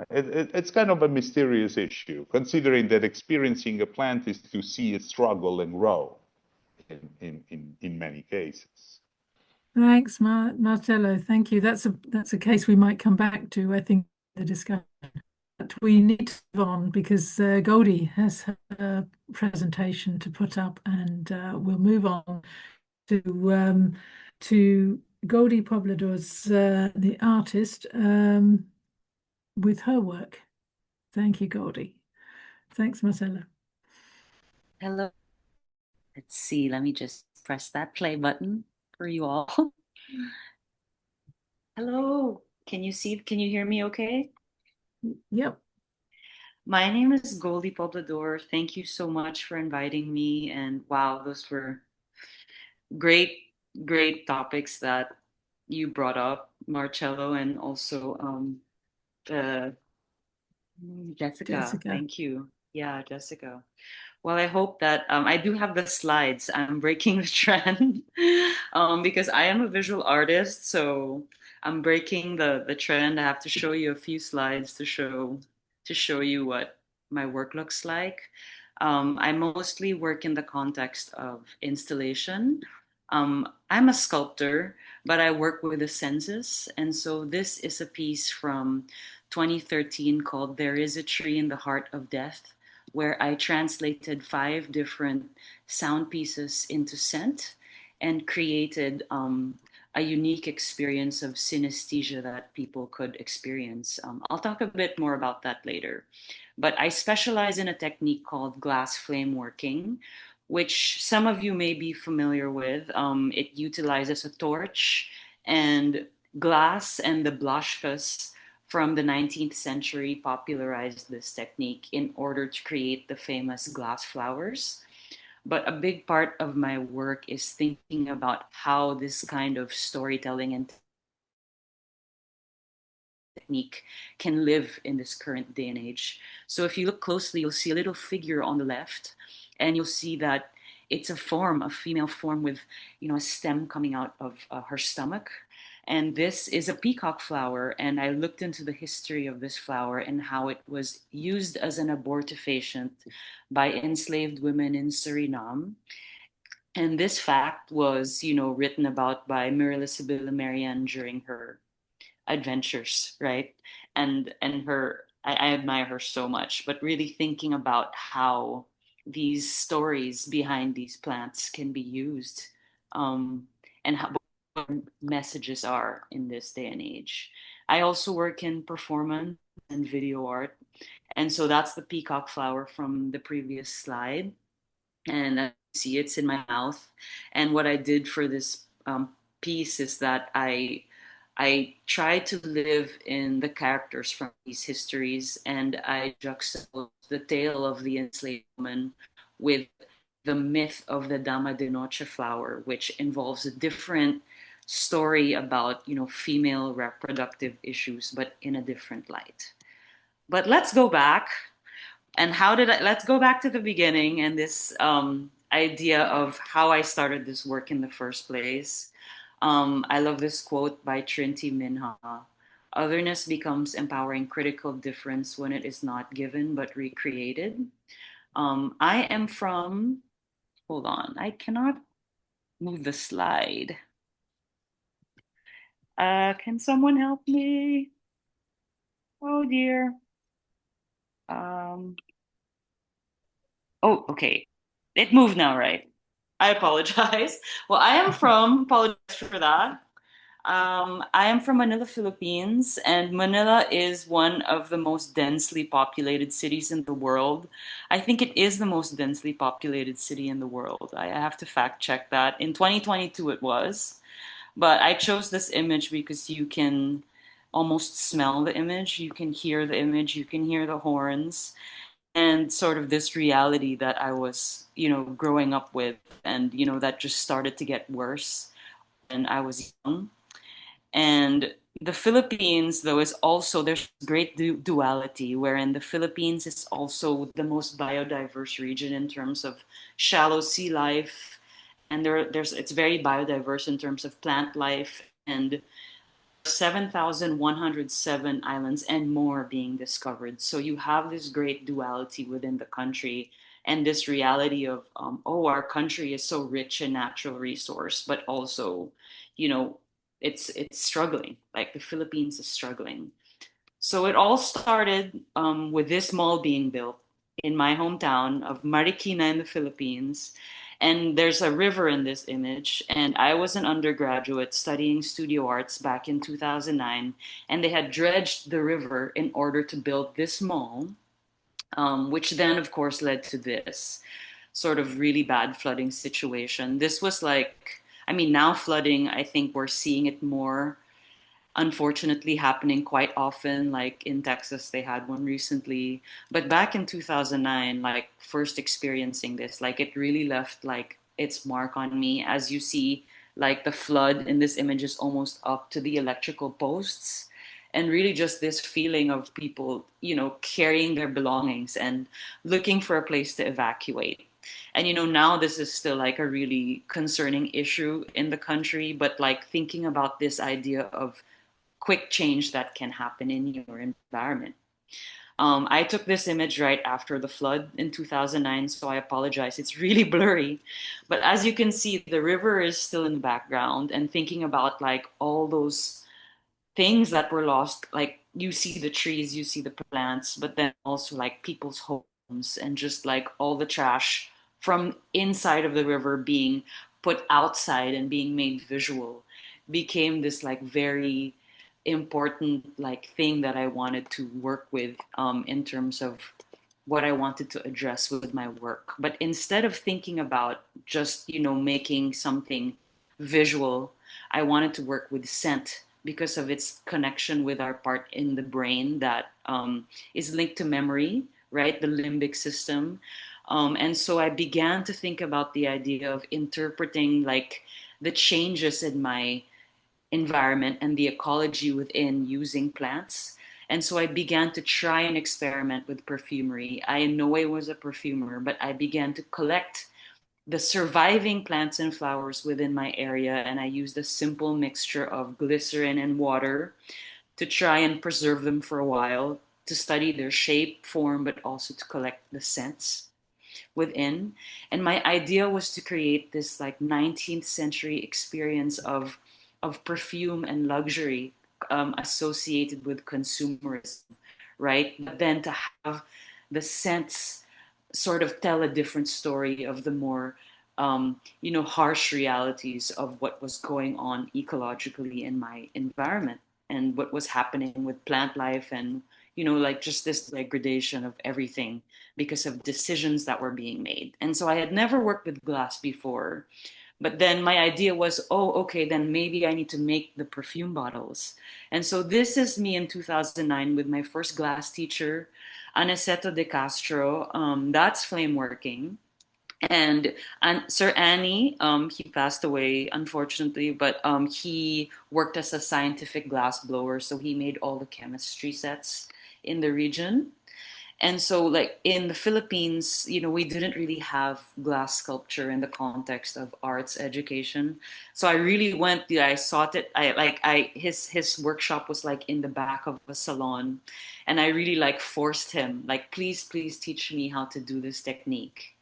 it's kind of a mysterious issue, considering that experiencing a plant is to see it struggle and grow in many cases. Thanks, Marcello. Thank you. That's a case we might come back to, I think, the discussion. But we need to move on, because Goldie has her presentation to put up, and we'll move on to Goldie Poblador's the artist, with her work. Thank you, Goldie. Thanks, Marcella. Hello. Let's see. Let me just press that play button for you all. Hello. Can you hear me okay? Yep. My name is Goldie Poblador. Thank you so much for inviting me. And wow, those were great topics that you brought up, Marcello, and also Jessica. Thank you. Yeah, Jessica. Well, I hope that I do have the slides. I'm breaking the trend because I am a visual artist, so I'm breaking the trend. I have to show you a few slides to show you what my work looks like. I mostly work in the context of installation. I'm a sculptor, but I work with the senses, and so this is a piece from 2013 called "There Is a Tree in the Heart of Death," where I translated 5 different sound pieces into scent and created a unique experience of synesthesia that people could experience. I'll talk a bit more about that later. But I specialize in a technique called glass flame working, which some of you may be familiar with. It utilizes a torch and glass, and the Blaszkas from the 19th century popularized this technique in order to create the famous glass flowers. But a big part of my work is thinking about how this kind of storytelling and technique can live in this current day and age. So if you look closely, you'll see a little figure on the left, and you'll see that it's a female form with, a stem coming out of her stomach. And this is a peacock flower, and I looked into the history of this flower and how it was used as an abortifacient by enslaved women in Suriname. And this fact was, written about by Mirella Sibylla Marian during her adventures, right? And I admire her so much, but really thinking about how these stories behind these plants can be used and what messages are in this day and age. I also work in performance and video art. And so that's the peacock flower from the previous slide. And you see it's in my mouth. And what I did for this piece is that I try to live in the characters from these histories, and I juxtapose the tale of the enslaved woman with the myth of the Dama de Noche flower, which involves a different story about, female reproductive issues, but in a different light. But let's go back. And let's go back to the beginning and this idea of how I started this work in the first place. I love this quote by Trinity Minha. Otherness becomes empowering critical difference when it is not given but recreated. I am from, hold on, I cannot move the slide. Can someone help me? Oh dear. Oh, okay. It moved now, right? I apologize. Well, apologize for that. I am from Manila, Philippines, and Manila is one of the most densely populated cities in the world. I think it is the most densely populated city in the world. I have to fact check that. In 2022, it was. But I chose this image because you can almost smell the image, you can hear the image, you can hear the horns, and sort of this reality that I was, growing up with, and, that just started to get worse when I was young. And the Philippines, though, is also, there's great duality, wherein the Philippines is also the most biodiverse region in terms of shallow sea life. And it's very biodiverse in terms of plant life, and 7,107 islands and more being discovered. So you have this great duality within the country, and this reality of, our country is so rich in natural resource, but also, it's struggling. Like the Philippines is struggling. So it all started with this mall being built in my hometown of Marikina in the Philippines. And there's a river in this image. And I was an undergraduate studying studio arts back in 2009. And they had dredged the river in order to build this mall, which then, of course, led to this sort of really bad flooding situation. This was now flooding, I think we're seeing it more, unfortunately, happening quite often. Like in Texas, they had one recently. But back in 2009, first experiencing this, it really left its mark on me. As you see, the flood in this image is almost up to the electrical posts. And really just this feeling of people, carrying their belongings and looking for a place to evacuate. And now this is still a really concerning issue in the country, but thinking about this idea of quick change that can happen in your environment. I took this image right after the flood in 2009, so I apologize. It's really blurry. But as you can see, the river is still in the background, and thinking about all those things that were lost, you see the trees, you see the plants, but then also people's homes, and just all the trash from inside of the river being put outside and being made visual became this very important thing that I wanted to work with in terms of what I wanted to address with my work. But instead of thinking about just making something visual, I wanted to work with scent because of its connection with our part in the brain that is linked to memory, right? The limbic system. And so I began to think about the idea of interpreting the changes in my environment and the ecology within using plants. And so I began to try and experiment with perfumery. I in no way was a perfumer, but I began to collect the surviving plants and flowers within my area. And I used a simple mixture of glycerin and water to try and preserve them for a while, to study their shape, form, but also to collect the scents within. And my idea was to create this 19th century experience of perfume and luxury associated with consumerism, right? But then to have the scents sort of tell a different story of the more harsh realities of what was going on ecologically in my environment and what was happening with plant life and, like just this degradation of everything because of decisions that were being made. And so I had never worked with glass before. But then my idea was, oh, okay, then maybe I need to make the perfume bottles. And so this is me in 2009 with my first glass teacher, Aniceto de Castro. That's flame working. And Sir Annie, he passed away unfortunately, but he worked as a scientific glass blower, so he made all the chemistry sets in the region. And so, like in the Philippines, we didn't really have glass sculpture in the context of arts education. So I really went, I sought it. His workshop was like in the back of a salon, and I really like forced him, like, please teach me how to do this technique.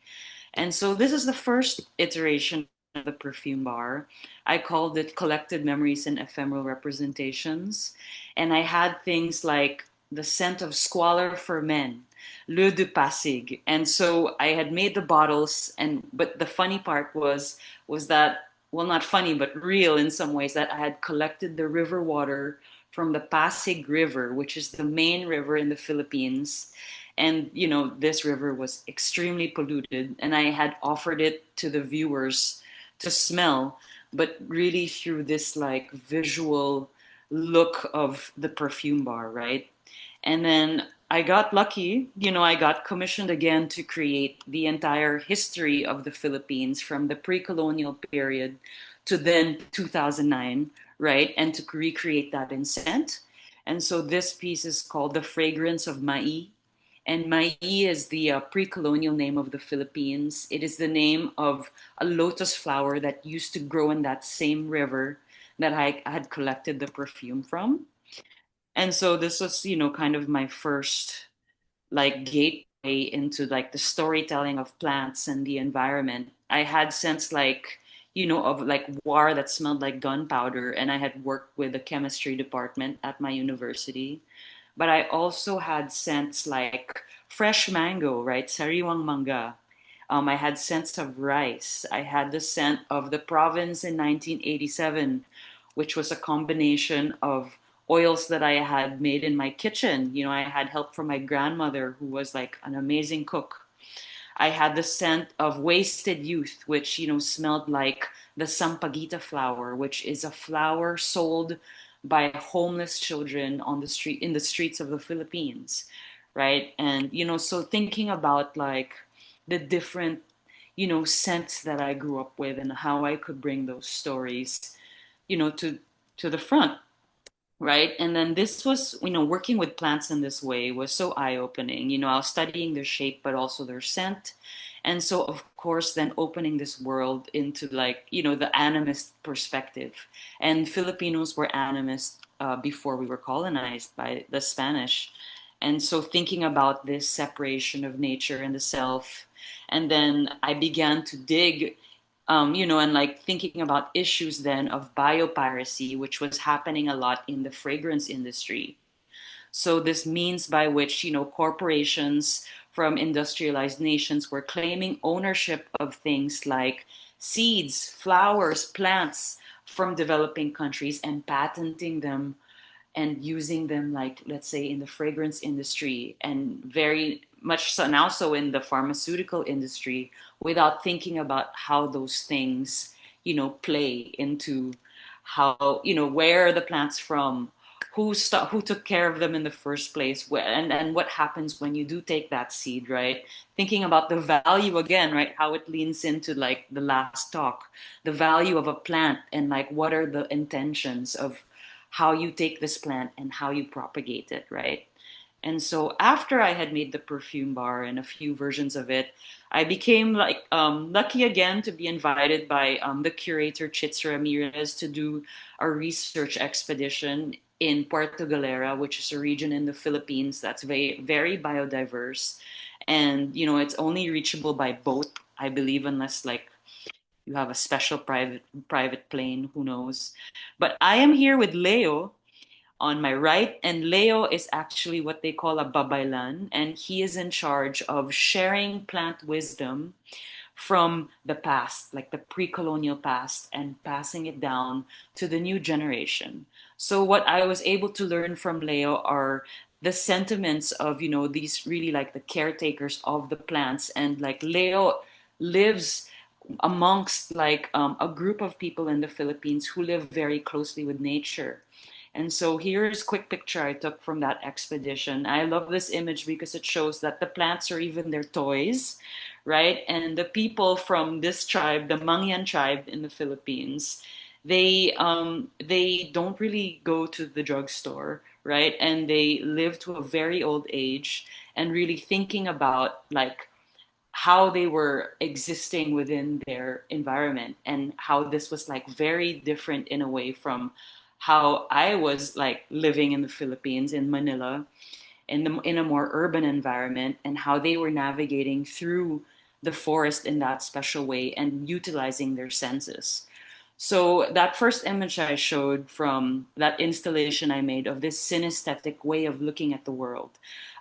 And so this is the first iteration of the perfume bar. I called it Collected Memories and Ephemeral Representations. And I had things like the scent of squalor for men, L'Eau de Pasig. And so I had made the bottles, but the funny part was that, well, not funny, but real in some ways, that I had collected the river water from the Pasig River, which is the main river in the Philippines. And, this river was extremely polluted, and I had offered it to the viewers to smell, but really through this like visual look of the perfume bar, right? And then I got lucky, I got commissioned again to create the entire history of the Philippines from the pre-colonial period to then 2009, right? And to recreate that in scent. And so this piece is called The Fragrance of Mai. And Mai is the pre-colonial name of the Philippines. It is the name of a lotus flower that used to grow in that same river that I had collected the perfume from. And so this was, kind of my first like gateway into like the storytelling of plants and the environment. I had scents like, of like war that smelled like gunpowder, and I had worked with the chemistry department at my university. But I also had scents like fresh mango, right? Sariwang manga. I had scents of rice. I had the scent of the province in 1987, which was a combination of oils that I had made in my kitchen. I had help from my grandmother, who was like an amazing cook. I had the scent of wasted youth, which, smelled like the sampaguita flower, which is a flower sold by homeless children on the street, in the streets of the Philippines, right? And, so thinking about like the different, scents that I grew up with and how I could bring those stories, to the front. Right. And then this was, working with plants in this way was so eye-opening. I was studying their shape, but also their scent. And so, of course, then opening this world into like, the animist perspective. And Filipinos were animist before we were colonized by the Spanish. And so thinking about this separation of nature and the self. And then I began to dig and like thinking about issues then of biopiracy, which was happening a lot in the fragrance industry. So this means by which, corporations from industrialized nations were claiming ownership of things like seeds, flowers, plants from developing countries and patenting them and using them, like, let's say, in the fragrance industry, and very much so now so in the pharmaceutical industry, without thinking about how those things, play into how, where are the plants from, who took care of them in the first place, and what happens when you do take that seed, right? Thinking about the value again, right? How it leans into like the last talk, the value of a plant, and like what are the intentions of how you take this plant and how you propagate it, right? And so after I had made the perfume bar and a few versions of it, I became like lucky again to be invited by the curator Chitz Ramirez to do a research expedition in Puerto Galera, which is a region in the Philippines that's very, very biodiverse. And, it's only reachable by boat, I believe, unless like you have a special private plane, who knows. But I am here with Leo on my right, and Leo is actually what they call a babaylan, and he is in charge of sharing plant wisdom from the past, like the pre-colonial past, and passing it down to the new generation. So what I was able to learn from Leo are the sentiments of, you know, these really like the caretakers of the plants. And like Leo lives amongst like a group of people in the Philippines who live very closely with nature. And so here's a quick picture I took from that expedition. I love this image because it shows that the plants are even their toys, right? And the people from this tribe, the Mangyan tribe in the Philippines, they don't really go to the drugstore, right? And they live to a very old age and really thinking about like how they were existing within their environment and how this was like very different in a way from how I was like living in the Philippines in Manila in a more urban environment, and how they were navigating through the forest in that special way and utilizing their senses. So that first image I showed from that installation I made of this synesthetic way of looking at the world,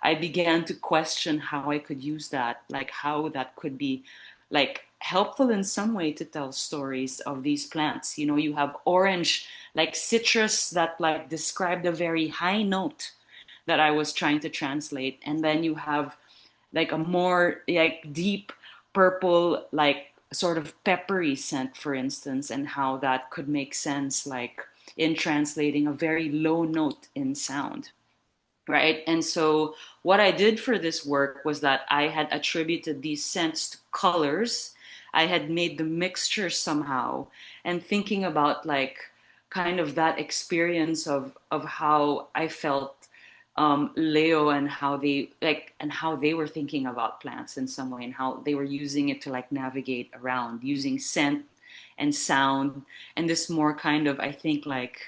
I began to question how I could use that, like how that could be like helpful in some way to tell stories of these plants. You know, you have orange, like citrus that like described a very high note that I was trying to translate. And then you have like a more like deep purple, like sort of peppery scent, for instance, and how that could make sense, like in translating a very low note in sound, right? And so what I did for this work was that I had attributed these scents to colors. I had made the mixture somehow, and thinking about like kind of that experience of how I felt Leo and how they like and how they were thinking about plants in some way and how they were using it to like navigate around using scent and sound and this more kind of I think like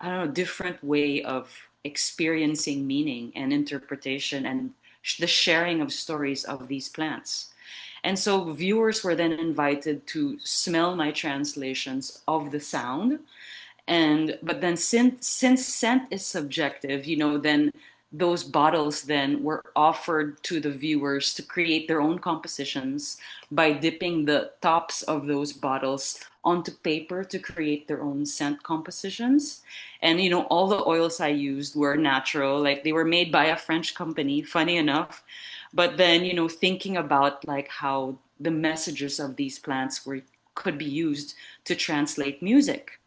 I don't know different way of experiencing meaning and interpretation and the sharing of stories of these plants. And so viewers were then invited to smell my translations of the sound, and but then since scent is subjective, you know, then those bottles then were offered to the viewers to create their own compositions by dipping the tops of those bottles onto paper to create their own scent compositions. And you know, all the oils I used were natural, like they were made by a French company, funny enough. But then, you know, thinking about like how the messages of these plants were could be used to translate music.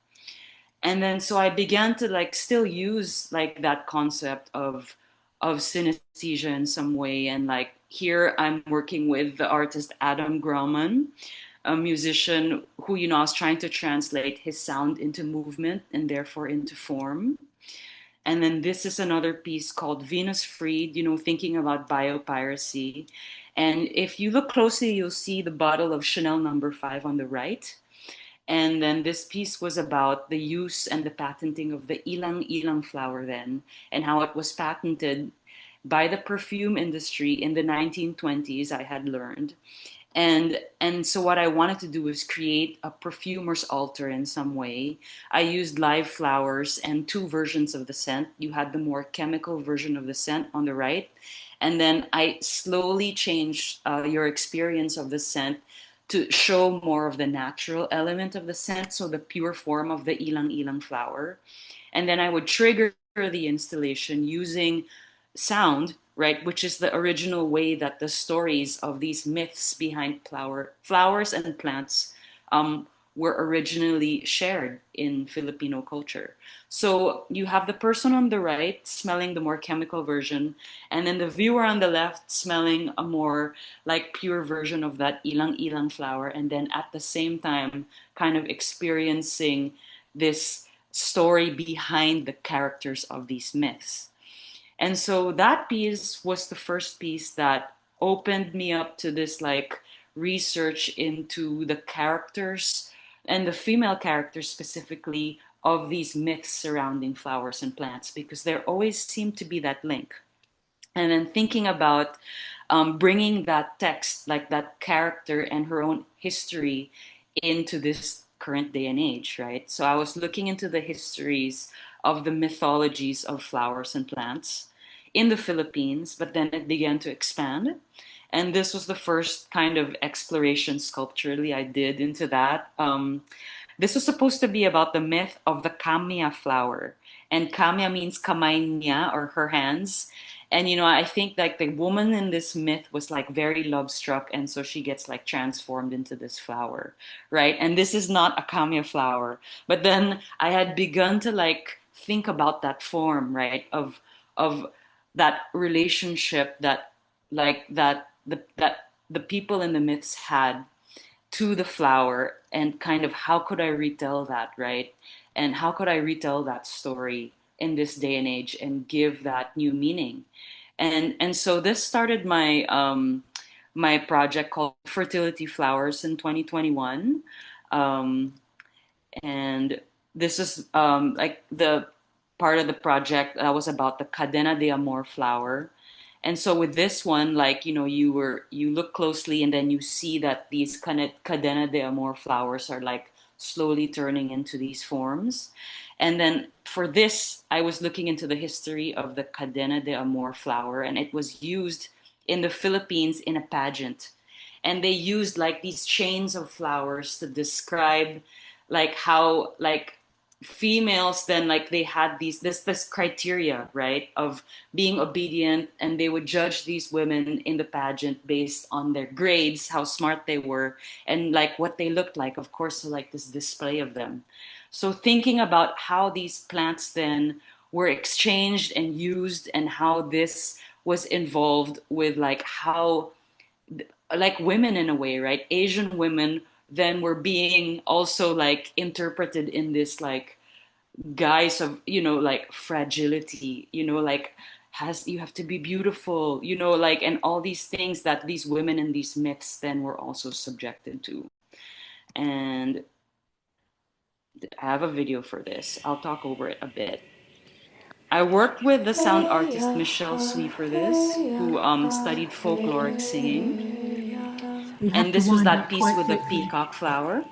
And then so I began to like still use like that concept of synesthesia in some way. And like here I'm working with the artist Adam Grauman, a musician who, you know, I was trying to translate his sound into movement and therefore into form. And then this is another piece called Venus Freed, you know, thinking about biopiracy. And if you look closely, you'll see the bottle of Chanel No. 5 on the right. And then this piece was about the use and the patenting of the ilang ilang flower then, and how it was patented by the perfume industry in the 1920s, I had learned. And so what I wanted to do was create a perfumer's altar in some way. I used live flowers and two versions of the scent. You had the more chemical version of the scent on the right. And then I slowly changed your experience of the scent to show more of the natural element of the scent, so the pure form of the ilang ilang flower. And then I would trigger the installation using sound, right, which is the original way that the stories of these myths behind flowers and plants were originally shared in Filipino culture. So you have the person on the right smelling the more chemical version, and then the viewer on the left smelling a more like pure version of that ilang ilang flower, and then at the same time kind of experiencing this story behind the characters of these myths. And so that piece was the first piece that opened me up to this like research into the characters and the female characters specifically of these myths surrounding flowers and plants, because there always seemed to be that link. And then thinking about bringing that text, like that character and her own history, into this current day and age, right? So I was looking into the histories of the mythologies of flowers and plants in the Philippines, but then it began to expand. And this was the first kind of exploration sculpturally I did into that. This was supposed to be about the myth of the kamya flower. And kamya means kamay niya, or her hands. And I think like the woman in this myth was like very love struck, and so she gets like transformed into this flower, right? And this is not a kamya flower. But then I had begun to like think about that form, right? Of that relationship that like that the people in the myths had to the flower, and kind of how could I retell that, right? And how could I retell that story in this day and age and give that new meaning? And so this started my project called Fertility Flowers in 2021. And this is like the part of the project that was about the Cadena de Amor flower. And so with this one, like, you look closely and then you see that these Cadena de Amor flowers are like slowly turning into these forms. And then for this, I was looking into the history of the Cadena de Amor flower, and it was used in the Philippines in a pageant. And they used like these chains of flowers to describe like how like females then like they had this criteria, right, of being obedient, and they would judge these women in the pageant based on their grades, how smart they were, and like what they looked like, of course, so like this display of them. So thinking about how these plants then were exchanged and used, and how this was involved with like how like women in a way, right? Asian women then were being also like interpreted in this like guise of, like fragility, like you have to be beautiful, like, and all these things that these women in these myths then were also subjected to. And I have a video for this. I'll talk over it a bit. I worked with the sound artist Michelle Sui for this, who studied folkloric singing. And this was that piece with the peacock flower.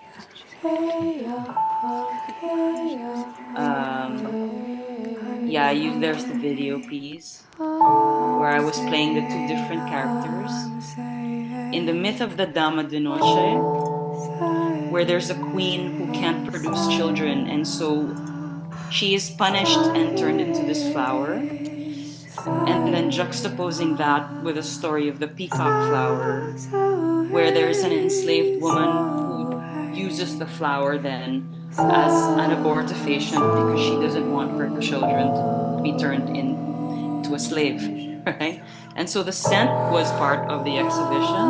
There's the video piece where I was playing the two different characters. In the myth of the Dama de Noche, where there's a queen who can't produce children, and so she is punished and turned into this flower. And then juxtaposing that with a story of the peacock flower, where there's an enslaved woman who uses the flower then as an abortifacient because she doesn't want her children to be turned into a slave, right? And so the scent was part of the exhibition,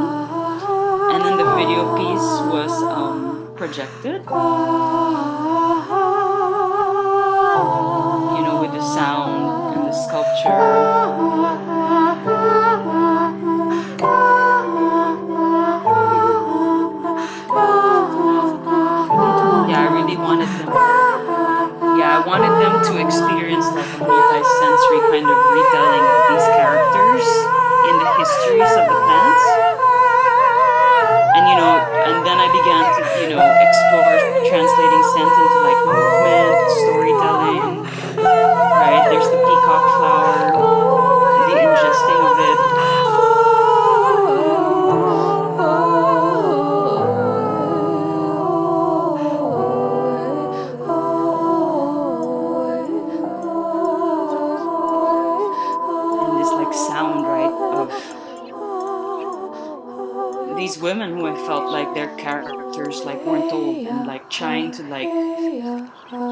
and then the video piece was projected, with the sound and the sculpture. I wanted them to experience like a multi-sensory kind of retelling of these characters in the histories of the plants. And then I began to, explore translating scent into like movement, storytelling, right? There's the peacock flower, the ingesting of it. These women who I felt like their characters like weren't told, and like trying to like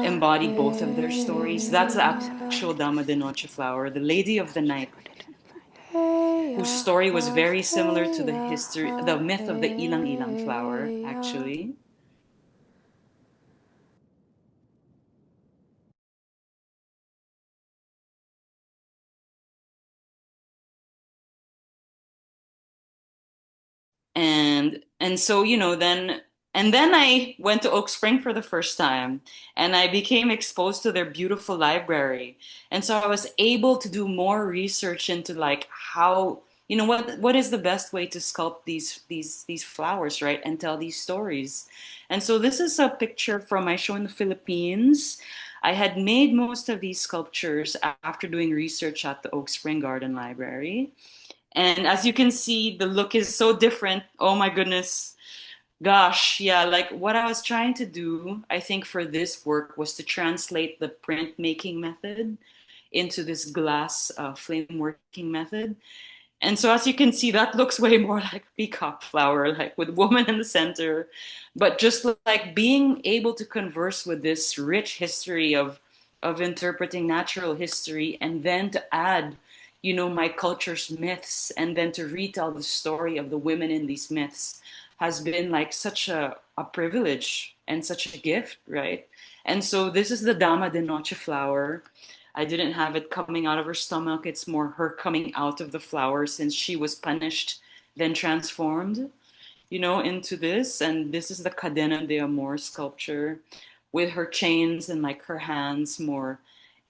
embody both of their stories. That's the actual Dama de Noche flower, the Lady of the Night, whose story was very similar to the myth of the Ilang Ilang flower, actually. And so then I went to Oak Spring for the first time, and I became exposed to their beautiful library, and so I was able to do more research into like how what is the best way to sculpt these flowers, right, and tell these stories. And so this is a picture from my show in the Philippines. I had made most of these sculptures after doing research at the Oak Spring Garden Library. And as you can see, the look is so different. Oh my goodness. Gosh, yeah, like what I was trying to do, I think for this work was to translate the printmaking method into this glass flame working method. And so as you can see, that looks way more like peacock flower, like with woman in the center. But just like being able to converse with this rich history of interpreting natural history, and then to add, you know, my culture's myths, and then to retell the story of the women in these myths has been like such a privilege and such a gift, right? And so this is the Dama de Noche flower. I didn't have it coming out of her stomach. It's more her coming out of the flower since she was punished, then transformed, you know, into this. And this is the Cadena de Amor sculpture with her chains and like her hands more,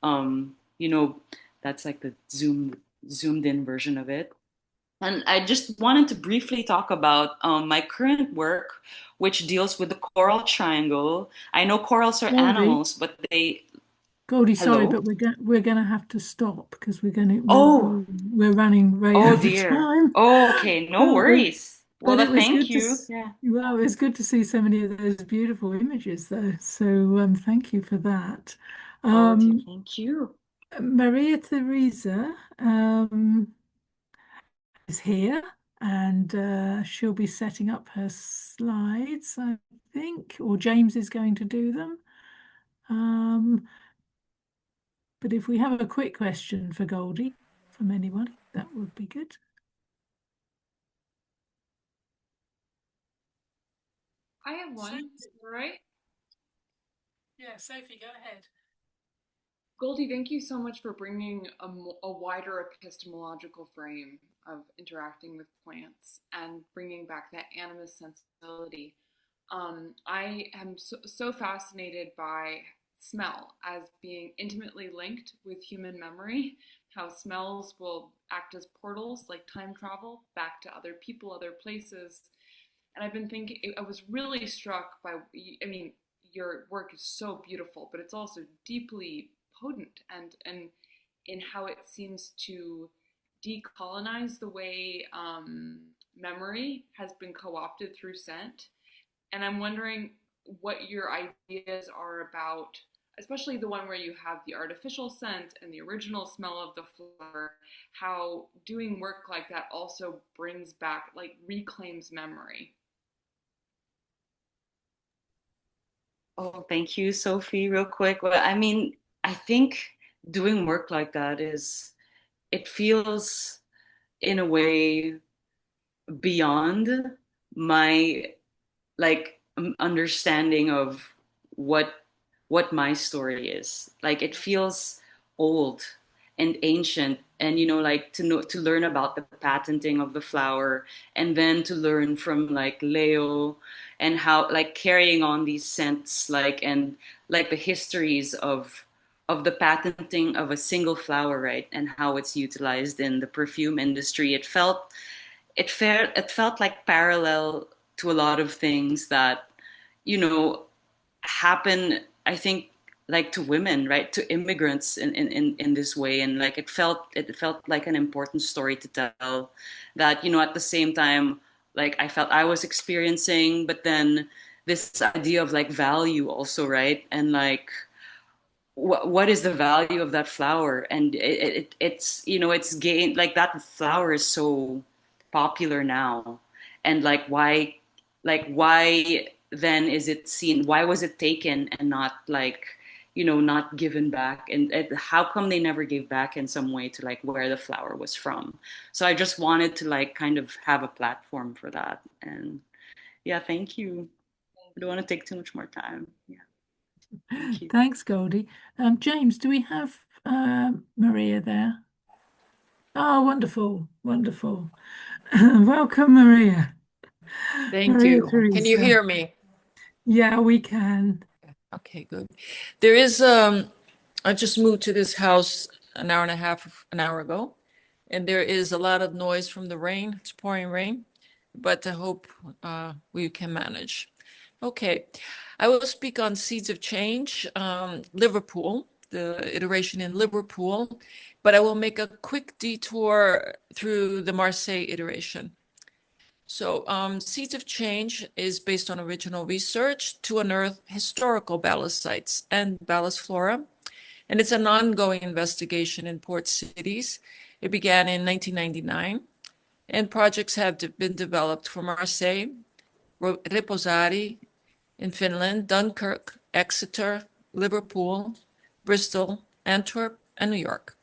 you know, that's like the zoomed in version of it. And I just wanted to briefly talk about my current work, which deals with the coral triangle. I know corals are Goldie. animals, but they. Goldie, Hello? sorry, but we're gonna have to stop because Oh. we're running way Oh over dear. time. Oh, okay, no worries. Well, But it was thank good you. to Yeah. well, it was good to see so many of those beautiful images, though. So thank you for that. Oh, dear, thank you. Maria Theresa is here, and she'll be setting up her slides, I think, or James is going to do them. But if we have a quick question for Goldie from anyone, that would be good. I have one, right? Yeah, Sophie, go ahead. Goldie, thank you so much for bringing a wider epistemological frame of interacting with plants and bringing back that animist sensibility. I am so fascinated by smell as being intimately linked with human memory, how smells will act as portals like time travel back to other people, other places. And I've been thinking, I was really struck by, I mean, your work is so beautiful, but it's also deeply potent and in how it seems to decolonize the way memory has been co-opted through scent. And I'm wondering what your ideas are about, especially the one where you have the artificial scent and the original smell of the flower, how doing work like that also brings back, like reclaims memory. Oh, thank you, Sophie. Real quick. Well, I mean, I think doing work like that it feels in a way beyond my like understanding of what my story is. Like it feels old and ancient, and you know, like to learn about the patenting of the flower, and then to learn from like Leo and how like carrying on these scents, like and like the histories of the patenting of a single flower, right, and how it's utilized in the perfume industry. It felt like parallel to a lot of things that, you know, happen, I think, like to women, right, to immigrants in this way. And like it felt like an important story to tell that, you know, at the same time, like I felt I was experiencing, but then this idea of like value also, right? And like what is the value of that flower? And it's, you know, it's gained, like that flower is so popular now. And why then is it seen, why was it taken and not like, you know, not given back? And how come they never gave back in some way to like where the flower was from? So I just wanted to like kind of have a platform for that. And yeah, thank you. I don't want to take too much more time. Yeah. Thank you. Thanks, Goldie. James, do we have Maria there? Oh, wonderful, wonderful. Welcome, Maria. Thank Maria you. Can you Theresa. hear me? Yeah, we can. Okay, good. There is I just moved to this house an hour and a half, an hour ago, and there is a lot of noise from the rain. It's pouring rain, but I hope we can manage. Okay, I will speak on Seeds of Change, Liverpool, the iteration in Liverpool. but I will make a quick detour through the Marseille iteration. So Seeds of Change is based on original research to unearth historical ballast sites and ballast flora. And it's an ongoing investigation in port cities. It began in 1999, and projects have been developed for Marseille, Reposari in Finland, Dunkirk, Exeter, Liverpool, Bristol, Antwerp, and New York.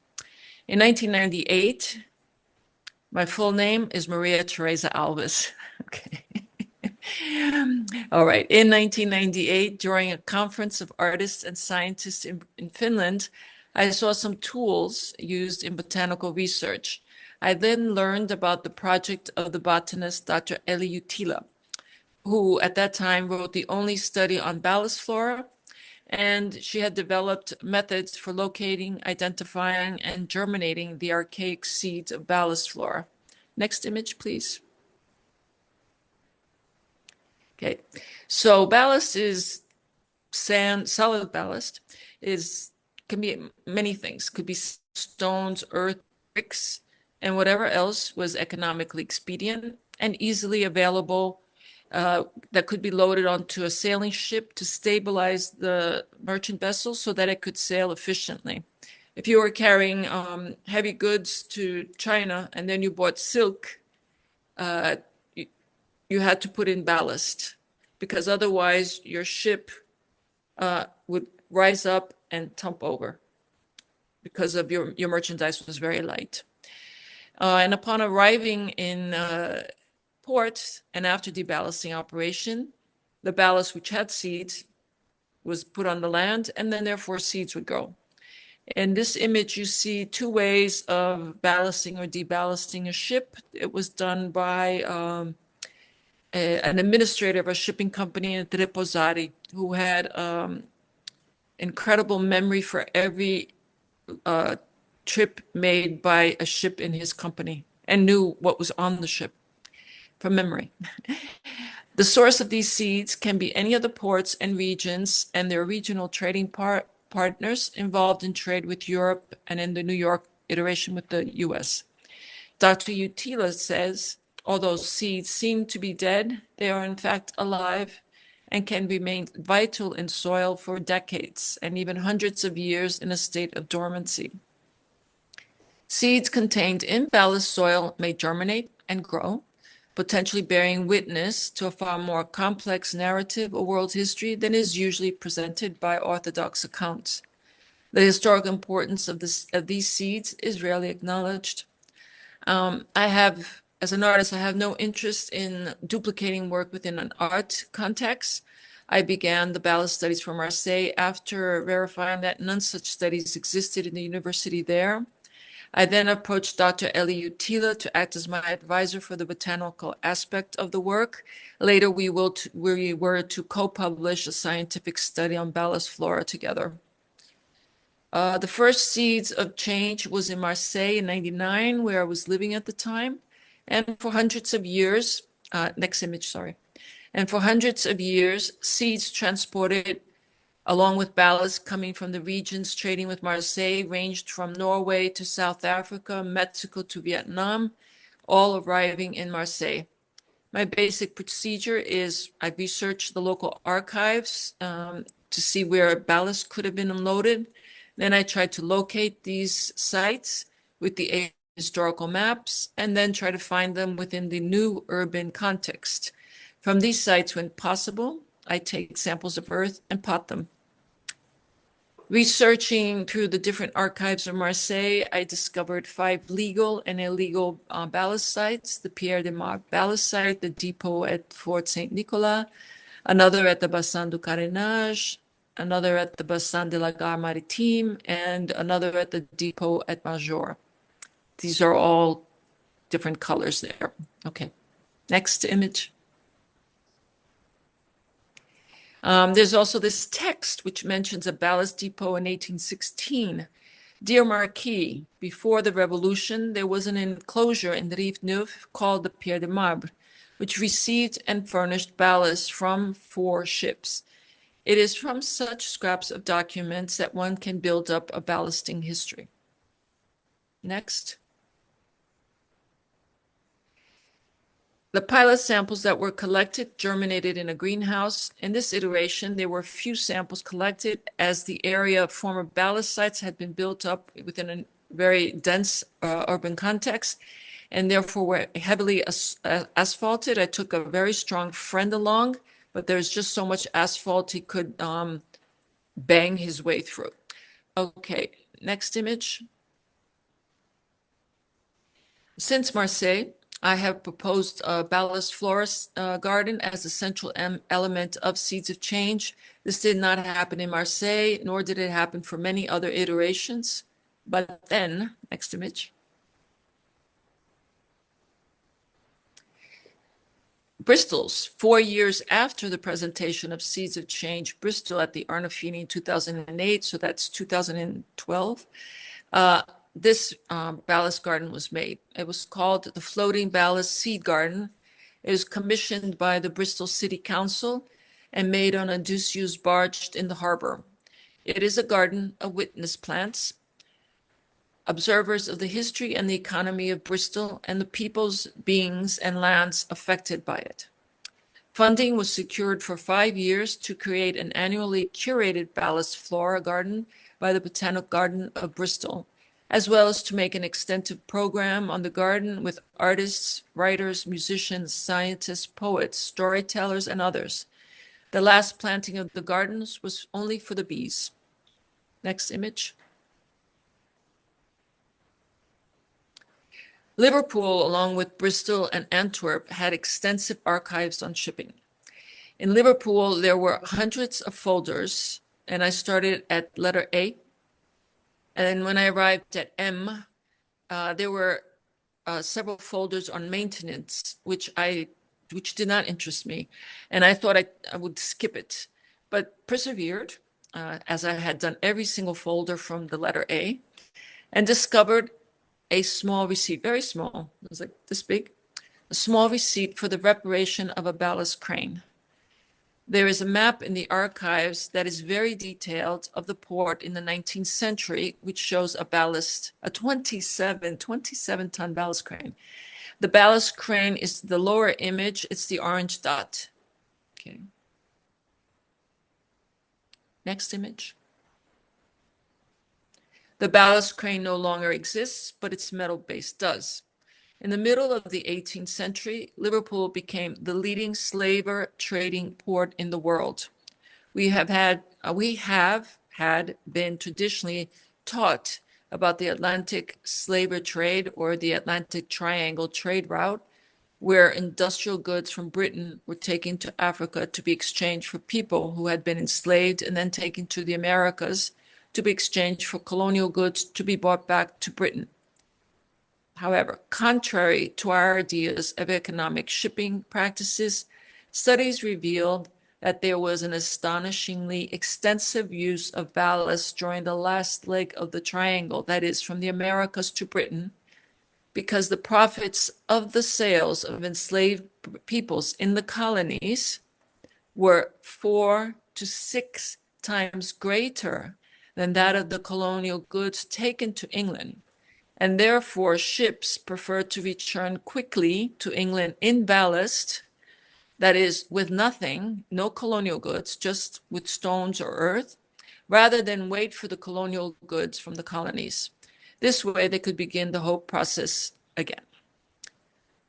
In 1998, my full name is Maria Teresa Alves. Okay. All right. In 1998, during a conference of artists and scientists in Finland, I saw some tools used in botanical research. I then learned about the project of the botanist Dr. Elli Juttila, who at that time wrote the only study on ballast flora, and she had developed methods for locating, identifying, and germinating the archaic seeds of ballast flora. Next image, please. Okay, so ballast is sand, solid ballast can be many things. Could be stones, earth, bricks, and whatever else was economically expedient and easily available that could be loaded onto a sailing ship to stabilize the merchant vessel so that it could sail efficiently. If you were carrying heavy goods to China and then you bought silk, you had to put in ballast because otherwise your ship would rise up and tump over because of your merchandise was very light. And upon arriving in port and after deballasting operation, the ballast which had seeds was put on the land and then therefore seeds would grow. In this image, you see two ways of ballasting or deballasting a ship. It was done by an administrator of a shipping company in Reposari who had incredible memory for every trip made by a ship in his company and knew what was on the ship from memory. The source of these seeds can be any of the ports and regions and their regional trading partners involved in trade with Europe and in the New York iteration with the US. Dr. Juttila says, although seeds seem to be dead, they are in fact alive and can remain vital in soil for decades and even hundreds of years in a state of dormancy. Seeds contained in ballast soil may germinate and grow, potentially bearing witness to a far more complex narrative of world history than is usually presented by orthodox accounts. The historic importance of these seeds is rarely acknowledged. As an artist, I have no interest in duplicating work within an art context. I began the ballast studies for Marseille after verifying that none such studies existed in the university there. I then approached Dr. Elli Juttila to act as my advisor for the botanical aspect of the work. Later, we were to co-publish a scientific study on ballast flora together. The first Seeds of Change was in Marseille in '99, where I was living at the time. And for hundreds of years, next image, sorry. And for hundreds of years, seeds transported along with ballast coming from the regions trading with Marseille ranged from Norway to South Africa, Mexico to Vietnam, all arriving in Marseille. My basic procedure is I research the local archives to see where ballast could have been unloaded. Then I try to locate these sites with the historical maps and then try to find them within the new urban context. From these sites, when possible, I take samples of earth and pot them. Researching through the different archives of Marseille, I discovered 5 legal and illegal ballast sites: the Pierre de Mar ballast site, the depot at Fort Saint Nicolas, another at the Bassin du Carénage, another at the Bassin de la Gare Maritime, and another at the depot at Major. These are all different colors there. Okay, next image. There's also this text which mentions a ballast depot in 1816. Dear Marquis, before the revolution, there was an enclosure in Rive Neuve called the Pierre de Marbre, which received and furnished ballast from 4 ships. It is from such scraps of documents that one can build up a ballasting history. Next. The pilot samples that were collected germinated in a greenhouse. In this iteration, there were few samples collected as the area of former ballast sites had been built up within a very dense urban context and therefore were heavily asphalted. I took a very strong friend along, but there's just so much asphalt he could bang his way through. Okay, next image. Since Marseille, I have proposed a ballast florist garden as a central element of Seeds of Change. This did not happen in Marseille, nor did it happen for many other iterations. But then, next image. Bristol's 4 years after the presentation of Seeds of Change, Bristol at the Arnolfini in 2008, so that's 2012, this ballast garden was made. It was called the Floating Ballast Seed Garden. It was commissioned by the Bristol City Council and made on a disused barge in the harbor. It is a garden of witness plants, observers of the history and the economy of Bristol and the peoples, beings, and lands affected by it. Funding was secured for 5 years to create an annually curated ballast flora garden by the Botanical Garden of Bristol, as well as to make an extensive program on the garden with artists, writers, musicians, scientists, poets, storytellers, and others. The last planting of the gardens was only for the bees. Next image. Liverpool, along with Bristol and Antwerp, had extensive archives on shipping. In Liverpool, there were hundreds of folders, and I started at letter A. And when I arrived at M, there were several folders on maintenance, which did not interest me. And I thought I would skip it, but persevered, as I had done every single folder from the letter A, and discovered a small receipt, very small, it was like this big, a small receipt for the reparation of a ballast crane. There is a map in the archives that is very detailed of the port in the 19th century, which shows a 27-ton ballast crane. The ballast crane is the lower image, it's the orange dot. Okay. Next image. The ballast crane no longer exists, but its metal base does. In the middle of the 18th century, Liverpool became the leading slaver trading port in the world. We have been traditionally taught about the Atlantic slaver trade or the Atlantic Triangle trade route, where industrial goods from Britain were taken to Africa to be exchanged for people who had been enslaved and then taken to the Americas to be exchanged for colonial goods to be brought back to Britain. However, contrary to our ideas of economic shipping practices, studies revealed that there was an astonishingly extensive use of ballast during the last leg of the triangle, that is, from the Americas to Britain, because the profits of the sales of enslaved peoples in the colonies were 4 to 6 times greater than that of the colonial goods taken to England. And therefore, ships preferred to return quickly to England in ballast, that is, with nothing, no colonial goods, just with stones or earth, rather than wait for the colonial goods from the colonies. This way, they could begin the whole process again.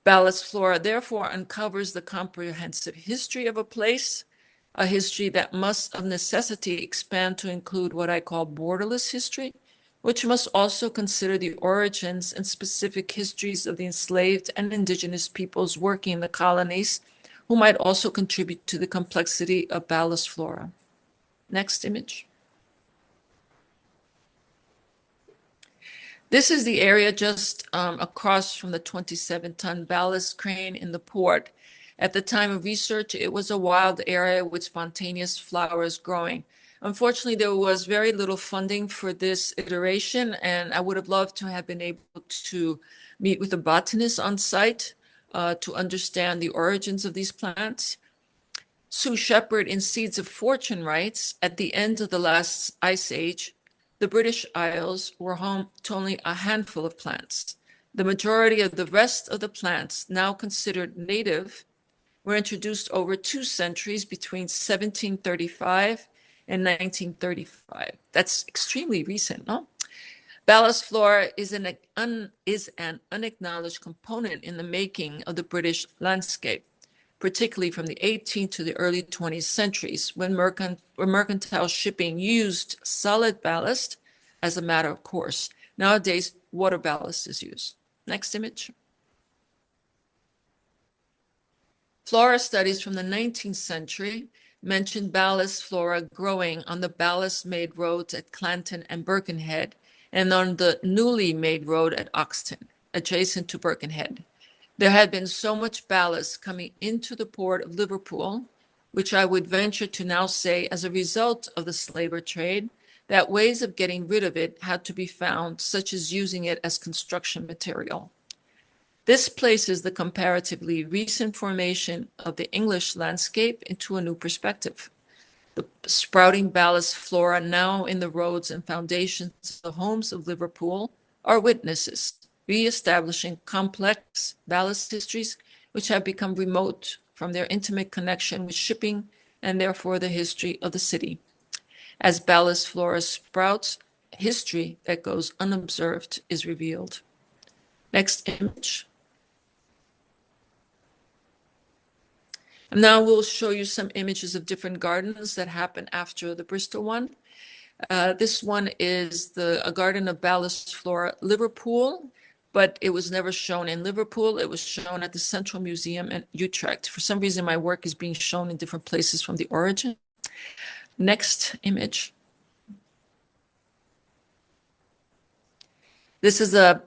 Ballast flora, therefore, uncovers the comprehensive history of a place, a history that must of necessity expand to include what I call borderless history, which must also consider the origins and specific histories of the enslaved and indigenous peoples working in the colonies, who might also contribute to the complexity of ballast flora. Next image. This is the area just across from the 27-ton ballast crane in the port. At the time of research, it was a wild area with spontaneous flowers growing. Unfortunately, there was very little funding for this iteration, and I would have loved to have been able to meet with a botanist on site to understand the origins of these plants. Sue Shepard in Seeds of Fortune writes, at the end of the last ice age, the British Isles were home to only a handful of plants. The majority of the rest of the plants, now considered native, were introduced over 2 centuries between 1735 and 1935. That's extremely recent, no? Ballast flora is an unacknowledged component in the making of the British landscape, particularly from the 18th to the early 20th centuries, when mercantile shipping used solid ballast as a matter of course. Nowadays, water ballast is used. Next image. Flora studies from the 19th century mentioned ballast flora growing on the ballast-made roads at Clanton and Birkenhead, and on the newly made road at Oxton, adjacent to Birkenhead. There had been so much ballast coming into the port of Liverpool, which I would venture to now say as a result of the slaver trade, that ways of getting rid of it had to be found, such as using it as construction material. This places the comparatively recent formation of the English landscape into a new perspective. The sprouting ballast flora now in the roads and foundations of the homes of Liverpool are witnesses, re-establishing complex ballast histories which have become remote from their intimate connection with shipping and therefore the history of the city. As ballast flora sprouts, history that goes unobserved is revealed. Next image. And now we'll show you some images of different gardens that happened after the Bristol one. This one is a garden of ballast flora, Liverpool, but it was never shown in Liverpool. It was shown at the Central Museum in Utrecht. For some reason, my work is being shown in different places from the origin. Next image. This is a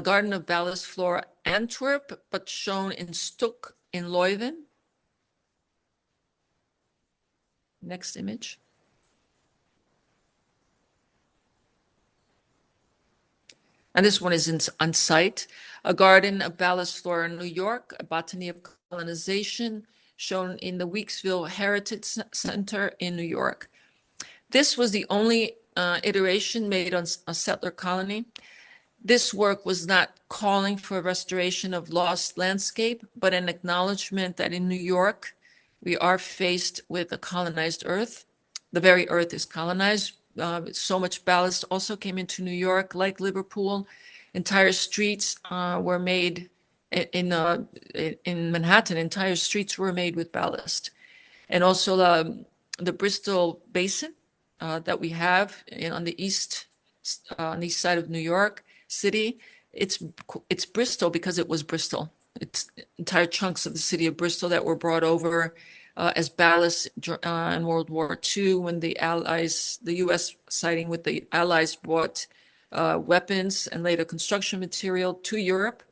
garden of ballast flora, Antwerp, but shown in Stok in Leuven. Next image. And this one is on site. A garden of ballast flora in New York, a botany of colonization, shown in the Weeksville Heritage Center in New York. This was the only iteration made on a settler colony. This work was not calling for a restoration of lost landscape, but an acknowledgement that in New York, we are faced with a colonized earth. The very earth is colonized. So much ballast also came into New York, like Liverpool. Entire streets were made in Manhattan. Entire streets were made with ballast, and also the Bristol Basin that we have on the east side of New York City. It's Bristol because it was Bristol. It's entire chunks of the city of Bristol that were brought over as ballast in World War II when the U.S. siding with the Allies brought weapons and later construction material to Europe.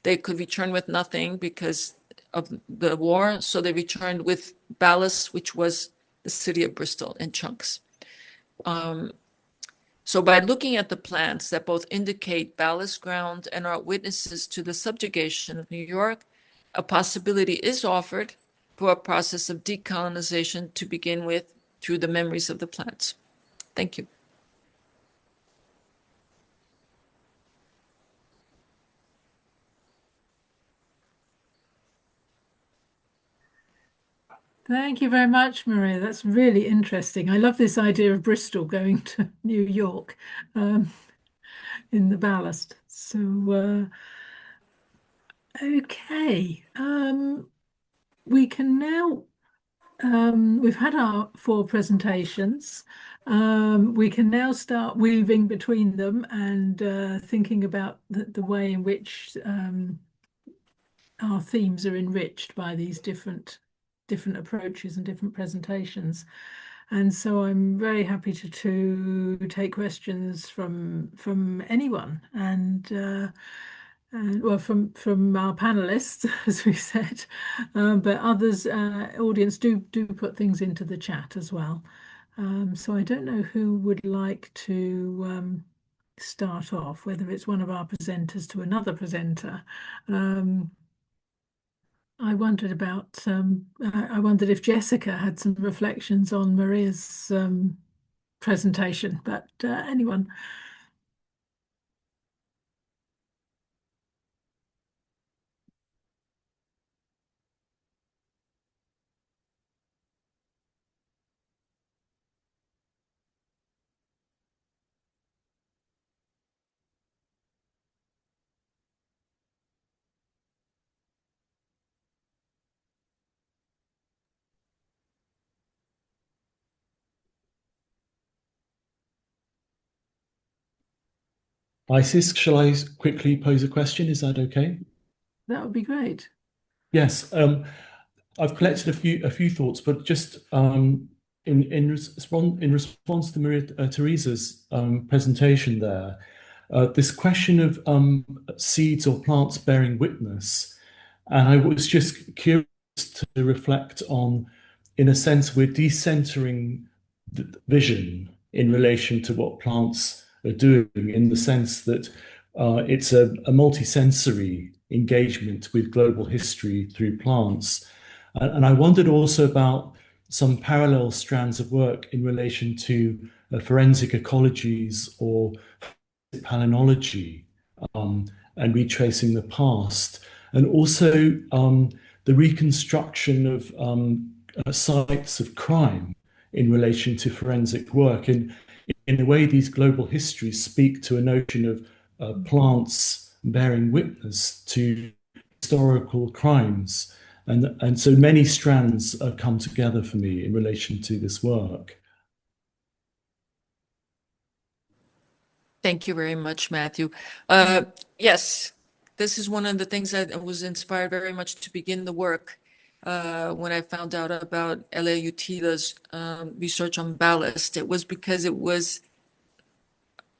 They could return with nothing because of the war, so they returned with ballast, which was the city of Bristol in chunks. So by looking at the plants that both indicate ballast ground and are witnesses to the subjugation of New York, a possibility is offered for a process of decolonization to begin with through the memories of the plants. Thank you. Thank you very much, Maria. That's really interesting. I love this idea of Bristol going to New York in the ballast. So, okay. We can now, we've had our 4 presentations. We can now start weaving between them and thinking about the way in which our themes are enriched by these different approaches and different presentations. And so I'm very happy to take questions from anyone and well, from our panelists, as we said, but others, audience, do put things into the chat as well. So I don't know who would like to start off, whether it's one of our presenters to another presenter. I wondered if Jessica had some reflections on Maria's presentation, but anyone. Isis, shall I quickly pose a question? Is that okay? That would be great. Yes, I've collected a few thoughts, but just in response to Maria Teresa's presentation there, this question of seeds or plants bearing witness, and I was just curious to reflect on, in a sense, we're decentering the vision in relation to what plants are doing, in the sense that it's a multi-sensory engagement with global history through plants. And I wondered also about some parallel strands of work in relation to forensic ecologies or palynology, and retracing the past, and also the reconstruction of sites of crime in relation to forensic work. And in a way, these global histories speak to a notion of plants bearing witness to historical crimes. And so many strands come together for me in relation to this work. Thank you very much, Matthew. Yes, this is one of the things that was inspired very much to begin the work when I found out about Elia Utila's research on ballast. It was because it was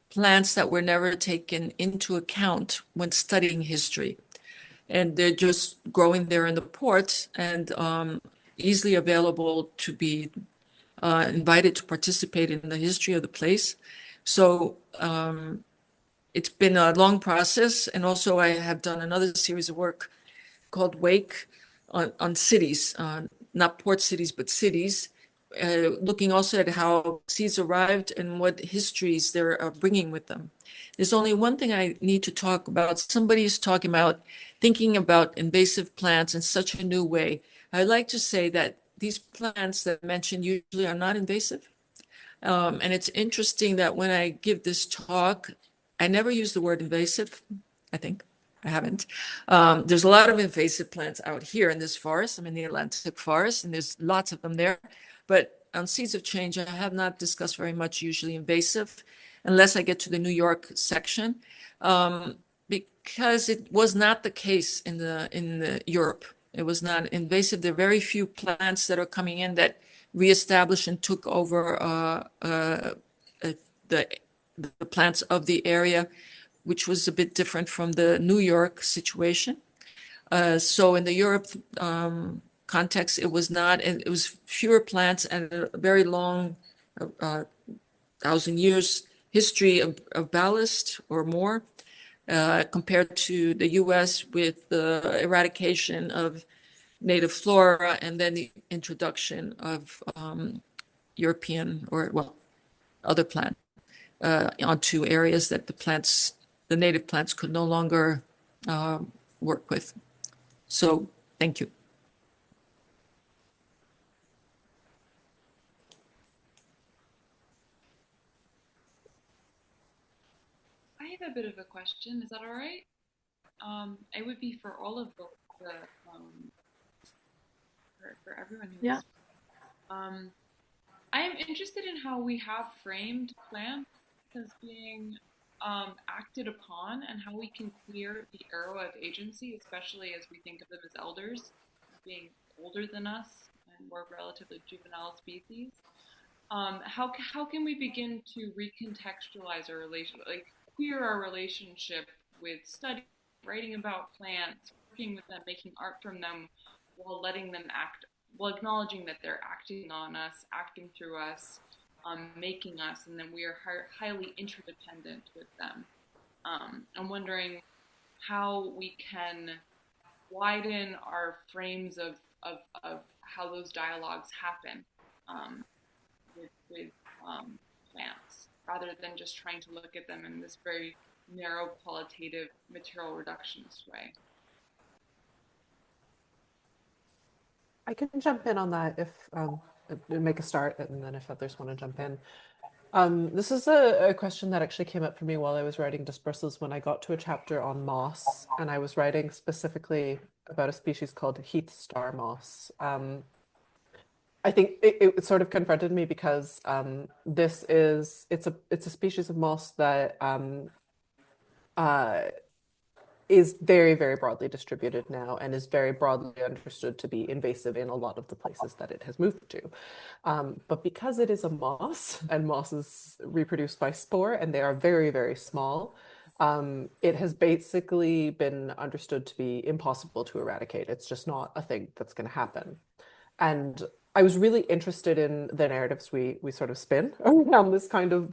plants that were never taken into account when studying history. And they're just growing there in the ports and easily available to be invited to participate in the history of the place. So it's been a long process. And also I have done another series of work called Wake on cities, not port cities, but cities, looking also at how seeds arrived and what histories they're bringing with them. There's only one thing I need to talk about. Somebody is talking about thinking about invasive plants in such a new way. I'd like to say that these plants that I mentioned usually are not invasive. And it's interesting that when I give this talk, I never use the word invasive, I think. I haven't. There's a lot of invasive plants out here in this forest. I'm in the Atlantic forest, and there's lots of them there. But on Seeds of Change, I have not discussed very much usually invasive, unless I get to the New York section, because it was not the case in the Europe. It was not invasive. There are very few plants that are coming in that reestablished and took over the plants of the area, which was a bit different from the New York situation. So in the Europe context, it was not, it was fewer plants and a very long 1,000 years history of ballast or more, compared to the US with the eradication of native flora and then the introduction of European or, well, other plants onto areas that the native plants could no longer work with. So thank you. I have a bit of a question. Is that all right? It would be for all of the for everyone who's. Yeah. I am interested in how we have framed plants as being acted upon and how we can clear the arrow of agency, especially as we think of them as elders, being older than us and we're relatively juvenile species. How can we begin to recontextualize our relation, like clear our relationship with study, writing about plants, working with them, making art from them, while letting them act, while acknowledging that they're acting on us, acting through us, making us, and then we are highly interdependent with them. I'm wondering how we can widen our frames of how those dialogues happen with plants, rather than just trying to look at them in this very narrow qualitative material reductionist way. I can jump in on that if make a start, and then if others want to jump in. This is a question that actually came up for me while I was writing Dispersals, when I got to a chapter on moss, and I was writing specifically about a species called heath star moss. I think it sort of confronted me because it's a species of moss that is very, very broadly distributed now and is very broadly understood to be invasive in a lot of the places that it has moved to. But because it is a moss, and mosses reproduce by spore, and they are very, very small, it has basically been understood to be impossible to eradicate. It's just not a thing that's going to happen. And I was really interested in the narratives we sort of spin around this kind of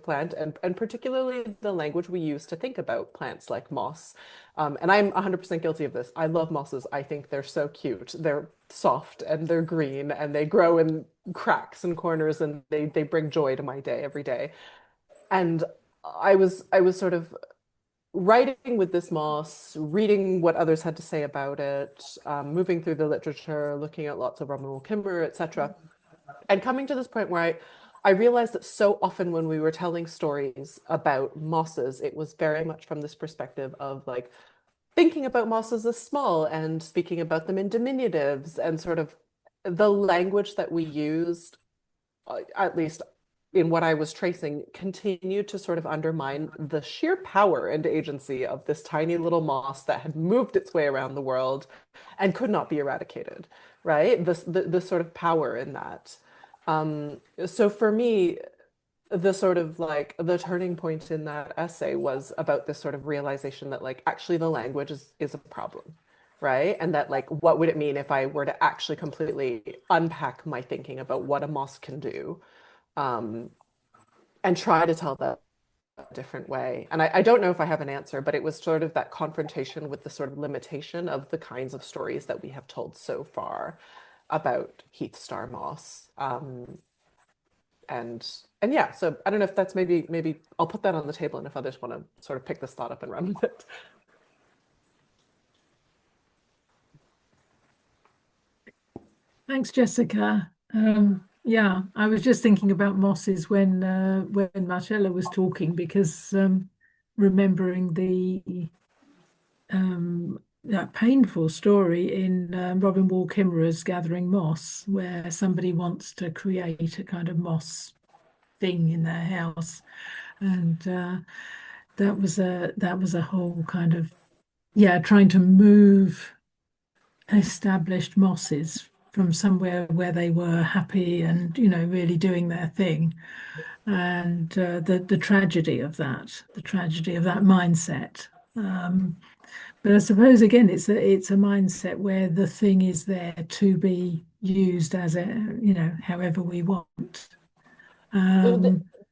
plant, and particularly the language we use to think about plants like moss. And I'm 100% guilty of this. I love mosses. I think they're so cute. They're soft and they're green and they grow in cracks and corners, and they bring joy to my day every day. And I was sort of writing with this moss, reading what others had to say about it, moving through the literature, looking at lots of Robin Wall Kimmerer, etc., and coming to this point where I realized that so often when we were telling stories about mosses, it was very much from this perspective of like thinking about mosses as small and speaking about them in diminutives, and sort of the language that we used, at least in what I was tracing, continued to sort of undermine the sheer power and agency of this tiny little moss that had moved its way around the world and could not be eradicated, right? The sort of power in that. So for me, the sort of like the turning point in that essay was about this sort of realization that like actually the language is a problem, right? And that like what would it mean if I were to actually completely unpack my thinking about what a moss can do, and try to tell that a different way. And I don't know if I have an answer, but it was sort of that confrontation with the sort of limitation of the kinds of stories that we have told so far about heath star moss. And yeah, so I don't know if that's maybe I'll put that on the table, and if others want to sort of pick this thought up and run with it. Thanks, Jessica. Yeah, I was just thinking about mosses when Marcella was talking, because remembering that painful story in Robin Wall Kimmerer's Gathering Moss, where somebody wants to create a kind of moss thing in their house, and that was a whole kind of trying to move established mosses from somewhere where they were happy and really doing their thing, and the tragedy of that mindset. But I suppose again it's a mindset where the thing is there to be used as however we want.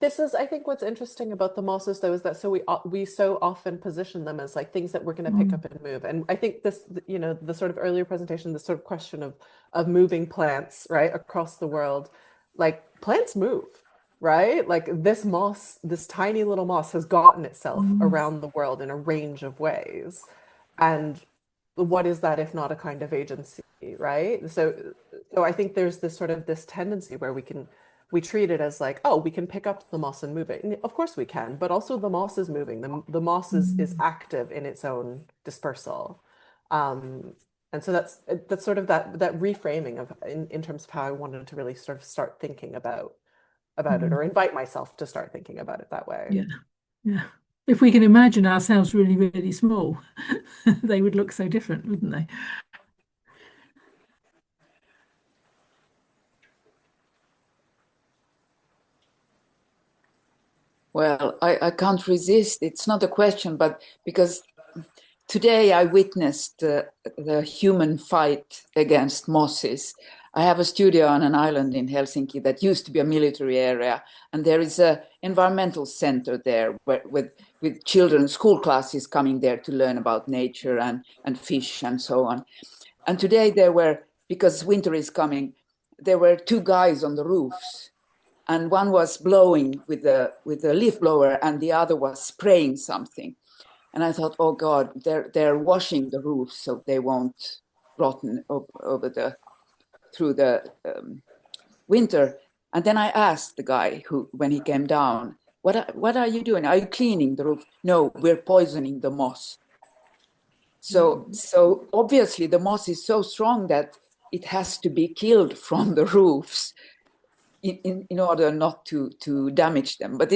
This is, I think, what's interesting about the mosses, though, is that we so often position them as like things that we're going to pick up and move. And I think this, the sort of earlier presentation, the sort of question of moving plants, right, across the world, like plants move, right? Like this moss, this tiny little moss has gotten itself around the world in a range of ways. And what is that if not a kind of agency, right? So I think there's this tendency where we treat it as like, oh, we can pick up the moss and move it. And of course we can, but also the moss is moving. The moss is active in its own dispersal. And so that's sort of that reframing of in terms of how I wanted to really sort of start thinking about it, or invite myself to start thinking about it that way. Yeah. If we can imagine ourselves really, really small, they would look so different, wouldn't they? Well, I can't resist. It's not a question, but because today I witnessed the human fight against mosses. I have a studio on an island in Helsinki that used to be a military area, and there is an environmental center there with children, school classes coming there to learn about nature and fish and so on. And today because winter is coming, there were two guys on the roofs, and one was blowing with the leaf blower, and the other was spraying something. And I thought, oh God, they're washing the roofs so they won't rotten through the winter. And then I asked the guy when he came down, what are you doing? Are you cleaning the roof? No, we're poisoning the moss. So obviously the moss is so strong that it has to be killed from the roofs in order not to damage them. But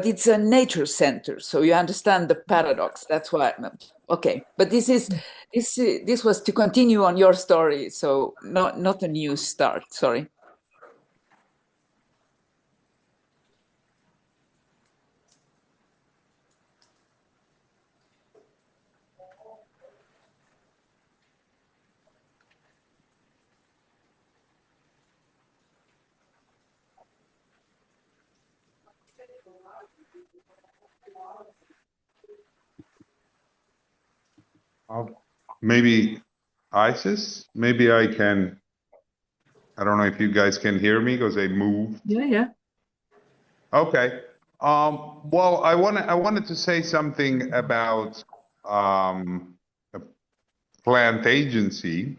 it's a nature center, so you understand the paradox. That's why. Okay, but this was to continue on your story, so not a new start. Sorry. Maybe Isis? Maybe I can. I don't know if you guys can hear me because I moved. Yeah. Okay. Well, I wanted to say something about plant agency,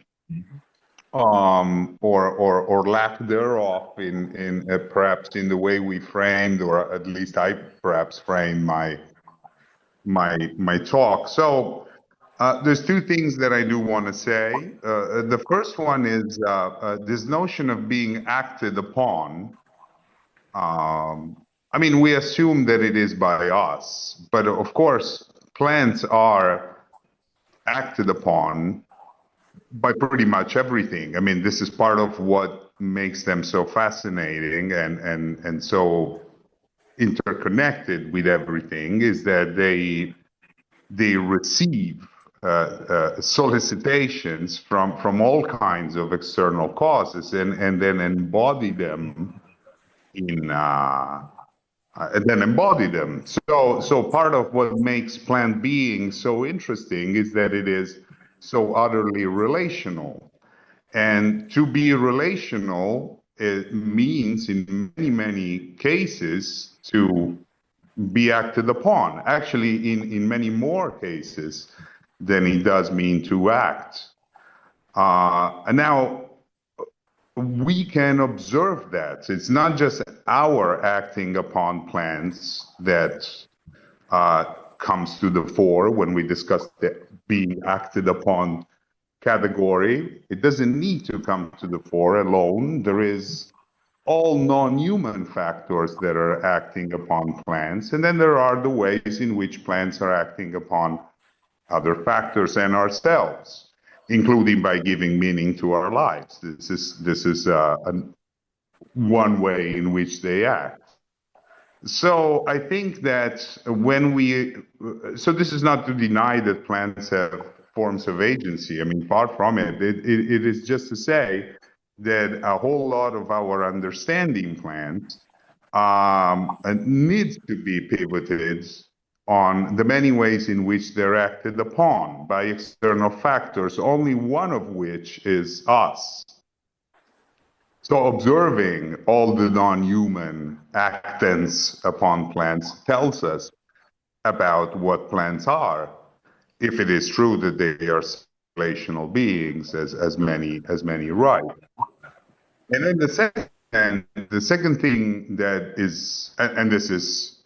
or lack thereof in perhaps in the way we framed, or at least I perhaps framed my talk. So there's two things that I do want to say. The first one is this notion of being acted upon. I mean, we assume that it is by us, but of course, plants are acted upon by pretty much everything. I mean, this is part of what makes them so fascinating and so interconnected with everything, is that they receive solicitations from all kinds of external causes and then embody them So part of what makes plant being so interesting is that it is so utterly relational. And to be relational, it means in many cases to be acted upon. Actually, in many more cases than it does mean to act. And now, we can observe that. It's not just our acting upon plants that comes to the fore when we discuss the being acted upon category. It doesn't need to come to the fore alone. There is all non-human factors that are acting upon plants. And then there are the ways in which plants are acting upon other factors and ourselves, including by giving meaning to our lives. This is one way in which they act. So I think that so this is not to deny that plants have forms of agency. I mean, far from it. It is just to say that a whole lot of our understanding plants needs to be pivoted on the many ways in which they're acted upon by external factors, only one of which is us. So observing all the non-human actants upon plants tells us about what plants are, if it is true that they are relational beings, as many write. And then the second thing that is, and this is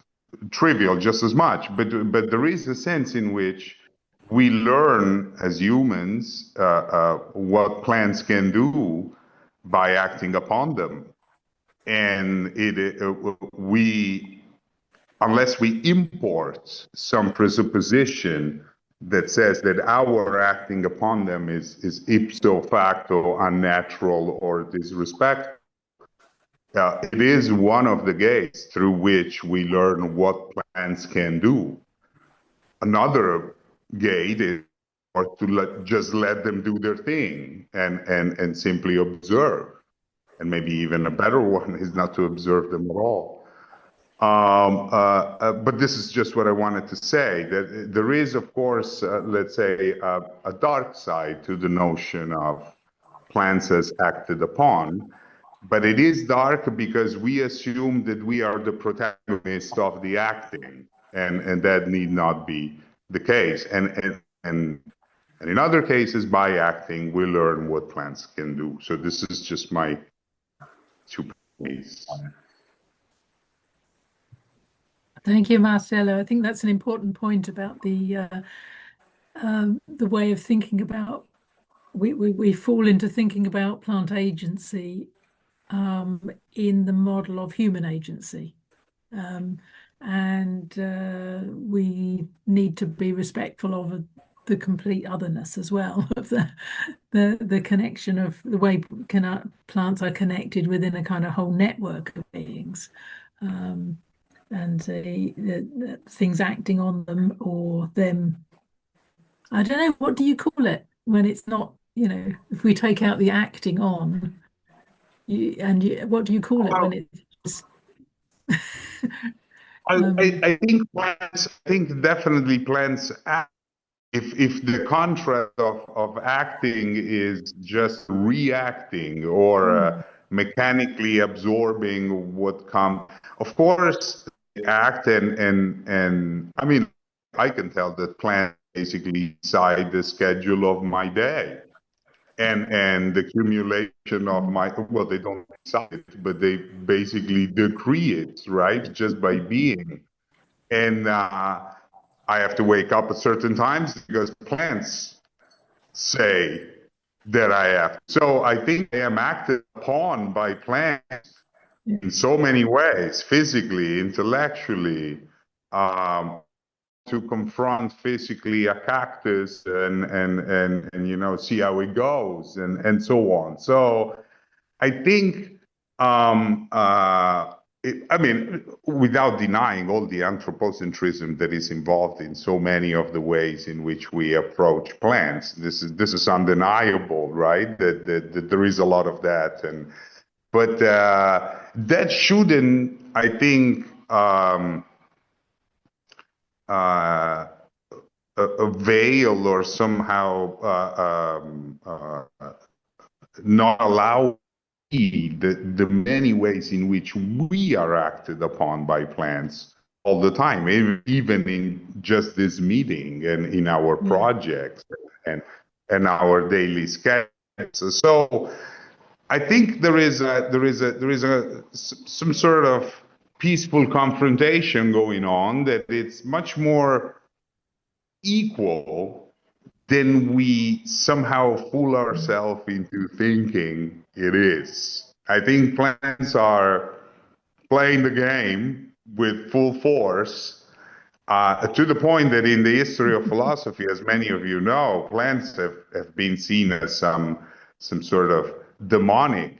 trivial just as much, but there is a sense in which we learn as humans what plants can do by acting upon them, and unless we import some presupposition that says that our acting upon them is ipso facto unnatural or disrespectful. It is one of the gates through which we learn what plants can do. Another gate is to just let them do their thing and simply observe. And maybe even a better one is not to observe them at all. But this is just what I wanted to say, that there is, of course, let's say, a dark side to the notion of plants as acted upon, but it is dark because we assume that we are the protagonist of the acting, and that need not be the case. And in other cases, by acting, we learn what plants can do. So this is just my 2 points. Thank you, Marcelo. I think that's an important point about the way of thinking about. We fall into thinking about plant agency in the model of human agency, and we need to be respectful of the complete otherness as well, of the connection of the way plants are connected within a kind of whole network of beings. And the things acting on them or them. I don't know, what do you call it when it's not, if we take out the acting on, what do you call it when it's I think definitely plants act. If the contrast of acting is just reacting or mechanically absorbing what comes, of course, they act and I mean, I can tell that plants basically decide the schedule of my day and the accumulation of well, they don't decide it, but they basically decree it, right? Just by being. And I have to wake up at certain times because plants say that I have. So I think I am acted upon by plants in so many ways, physically, intellectually, to confront physically a cactus and see how it goes and so on. So I think I mean, without denying all the anthropocentrism that is involved in so many of the ways in which we approach plants, this is undeniable, right? That there is a lot of that, but that shouldn't, I think, veil or somehow not allow the many ways in which we are acted upon by plants all the time, even in just this meeting and in our projects and our daily schedules. So I think there is some sort of peaceful confrontation going on, that it's much more equal than we somehow fool ourselves into thinking it is. I think plants are playing the game with full force, to the point that in the history of philosophy, as many of you know, plants have been seen as some sort of demonic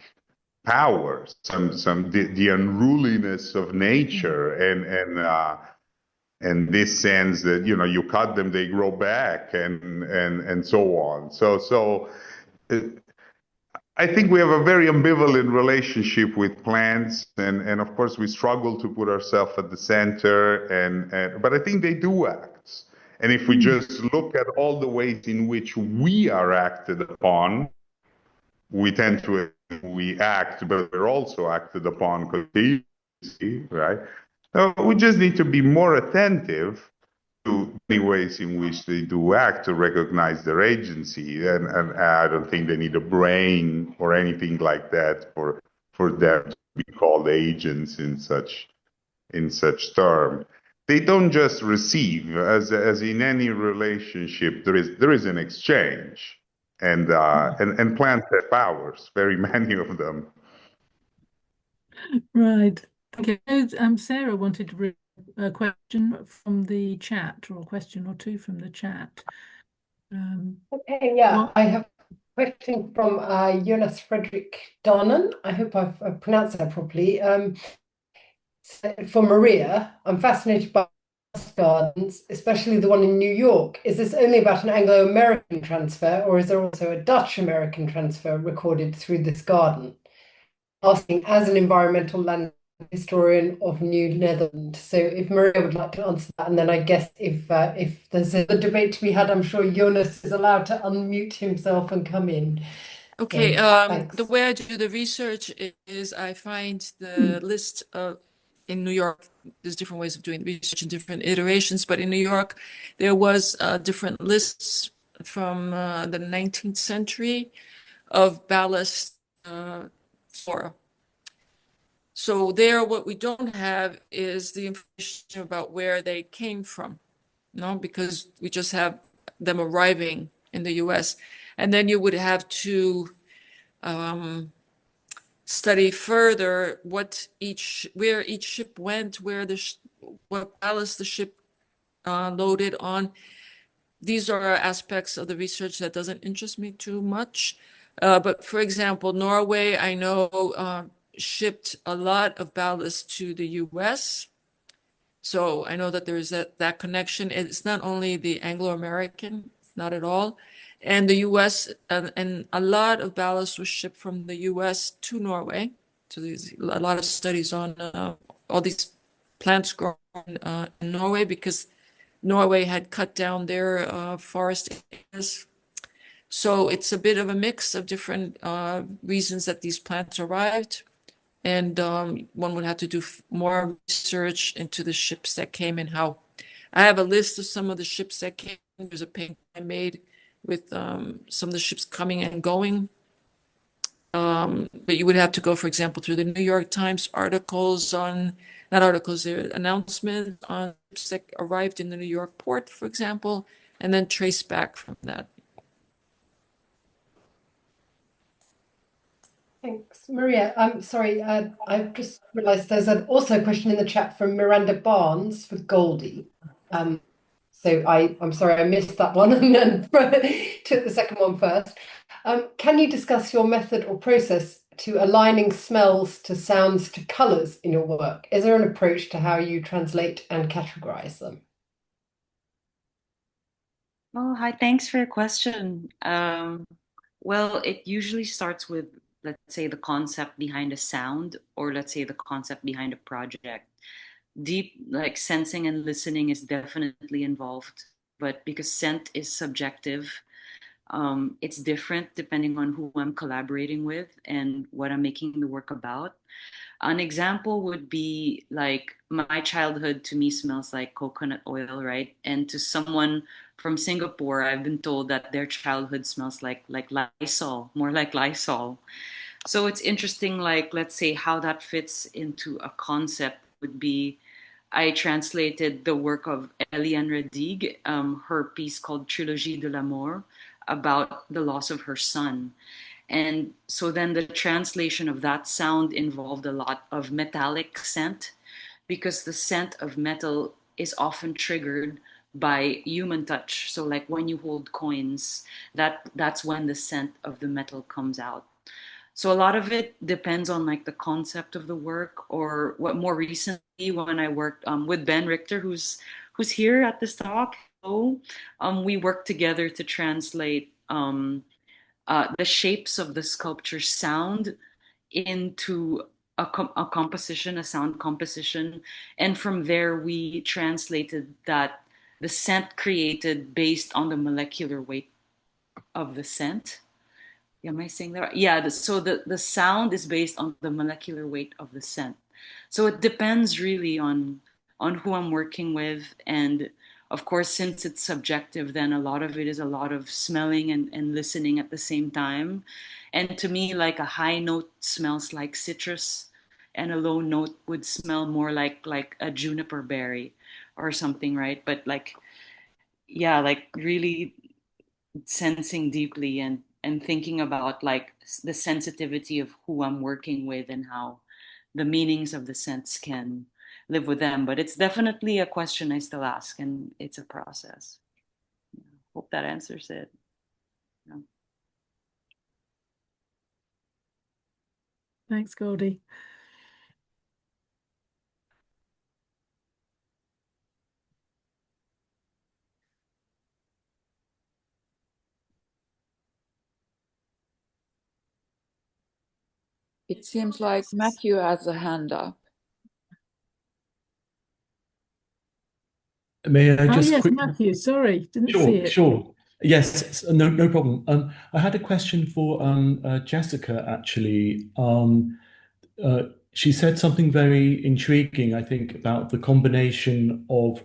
powers, the unruliness of nature, and this sense that you cut them, they grow back, and so on. So I think we have a very ambivalent relationship with plants, and of course we struggle to put ourselves at the center, but I think they do act. And if we just look at all the ways in which we are acted upon, we tend to act, but we're also acted upon continuously, right? So we just need to be more attentive to many ways in which they do act, to recognize their agency, and I don't think they need a brain or anything like that for them to be called agents in such term. They don't just receive, as in any relationship. There is an exchange, and plants have powers, very many of them. Right. Okay. Sarah wanted to read a question from the chat, or a question or two from the chat. Okay, yeah, I have a question from Jonas Frederick Donen. I hope I've pronounced that properly. For Maria, I'm fascinated by gardens, especially the one in New York. Is this only about an Anglo-American transfer, or is there also a Dutch-American transfer recorded through this garden? Asking as an environmental land historian of New Netherlands. So if Maria would like to answer that, and then I guess if there's a debate to be had, I'm sure Jonas is allowed to unmute himself and come in. Okay, Thanks. the way I do the research is I find the list of in New York. There's different ways of doing research in different iterations, but in New York, there was different lists from the 19th century of ballast flora. So there, what we don't have is the information about where they came from, no, because we just have them arriving in the U.S. And then you would have to study further where each ship went, what ballast the ship loaded on. These are aspects of the research that doesn't interest me too much. But for example, Norway, I know shipped a lot of ballast to the US. So I know that there is that connection. It's not only the Anglo-American, not at all. And the US, and a lot of ballast was shipped from the US to Norway. So there's a lot of studies on all these plants grown in Norway because Norway had cut down their forest areas. So it's a bit of a mix of different reasons that these plants arrived. And one would have to do more research into the ships that came and how. I have a list of some of the ships that came. There's a painting I made with some of the ships coming and going. But you would have to go, for example, through the New York Times articles on, not articles, their announcements on ships that arrived in the New York port, for example, and then trace back from that. Thanks, Maria. I'm sorry, I've just realised there's also a question in the chat from Miranda Barnes for Goldie. So I'm sorry I missed that one and then took the second one first. Can you discuss your method or process to aligning smells to sounds to colours in your work? Is there an approach to how you translate and categorize them? Oh, hi, thanks for your question. Well, it usually starts with, let's say, the concept behind a sound, or let's say the concept behind a project. Deep, like sensing and listening is definitely involved, but because scent is subjective, it's different depending on who I'm collaborating with and what I'm making the work about. An example would be like my childhood to me smells like coconut oil, right? And to someone from Singapore, I've been told that their childhood smells like Lysol, more like Lysol. So it's interesting, like, let's say how that fits into a concept would be, I translated the work of Eliane Radigue, her piece called Trilogie de l'amour, about the loss of her son. And so then the translation of that sound involved a lot of metallic scent, because the scent of metal is often triggered by human touch. So like when you hold coins, that's when the scent of the metal comes out. So a lot of it depends on like the concept of the work, or what more recently when I worked with Ben Richter, who's here at this talk. So we worked together to translate the shapes of the sculpture sound into a composition, a sound composition. And from there, we translated that the scent created based on the molecular weight of the scent. Am I saying that right? Yeah, so the sound is based on the molecular weight of the scent. So it depends really on who I'm working with. And of course, since it's subjective, then a lot of it is a lot of smelling and listening at the same time. And to me, like a high note smells like citrus, and a low note would smell more like a juniper berry or something, right? But like, yeah, like really sensing deeply and thinking about like the sensitivity of who I'm working with and how the meanings of the scents can live with them. But it's definitely a question I still ask, and it's a process. Hope that answers it. Yeah. Thanks, Goldie. It seems like Matthew has a hand up. May I just yes, quickly... Matthew, sorry, didn't see it. Sure. Yes, no problem. I had a question for Jessica, actually. She said something very intriguing, I think, about the combination of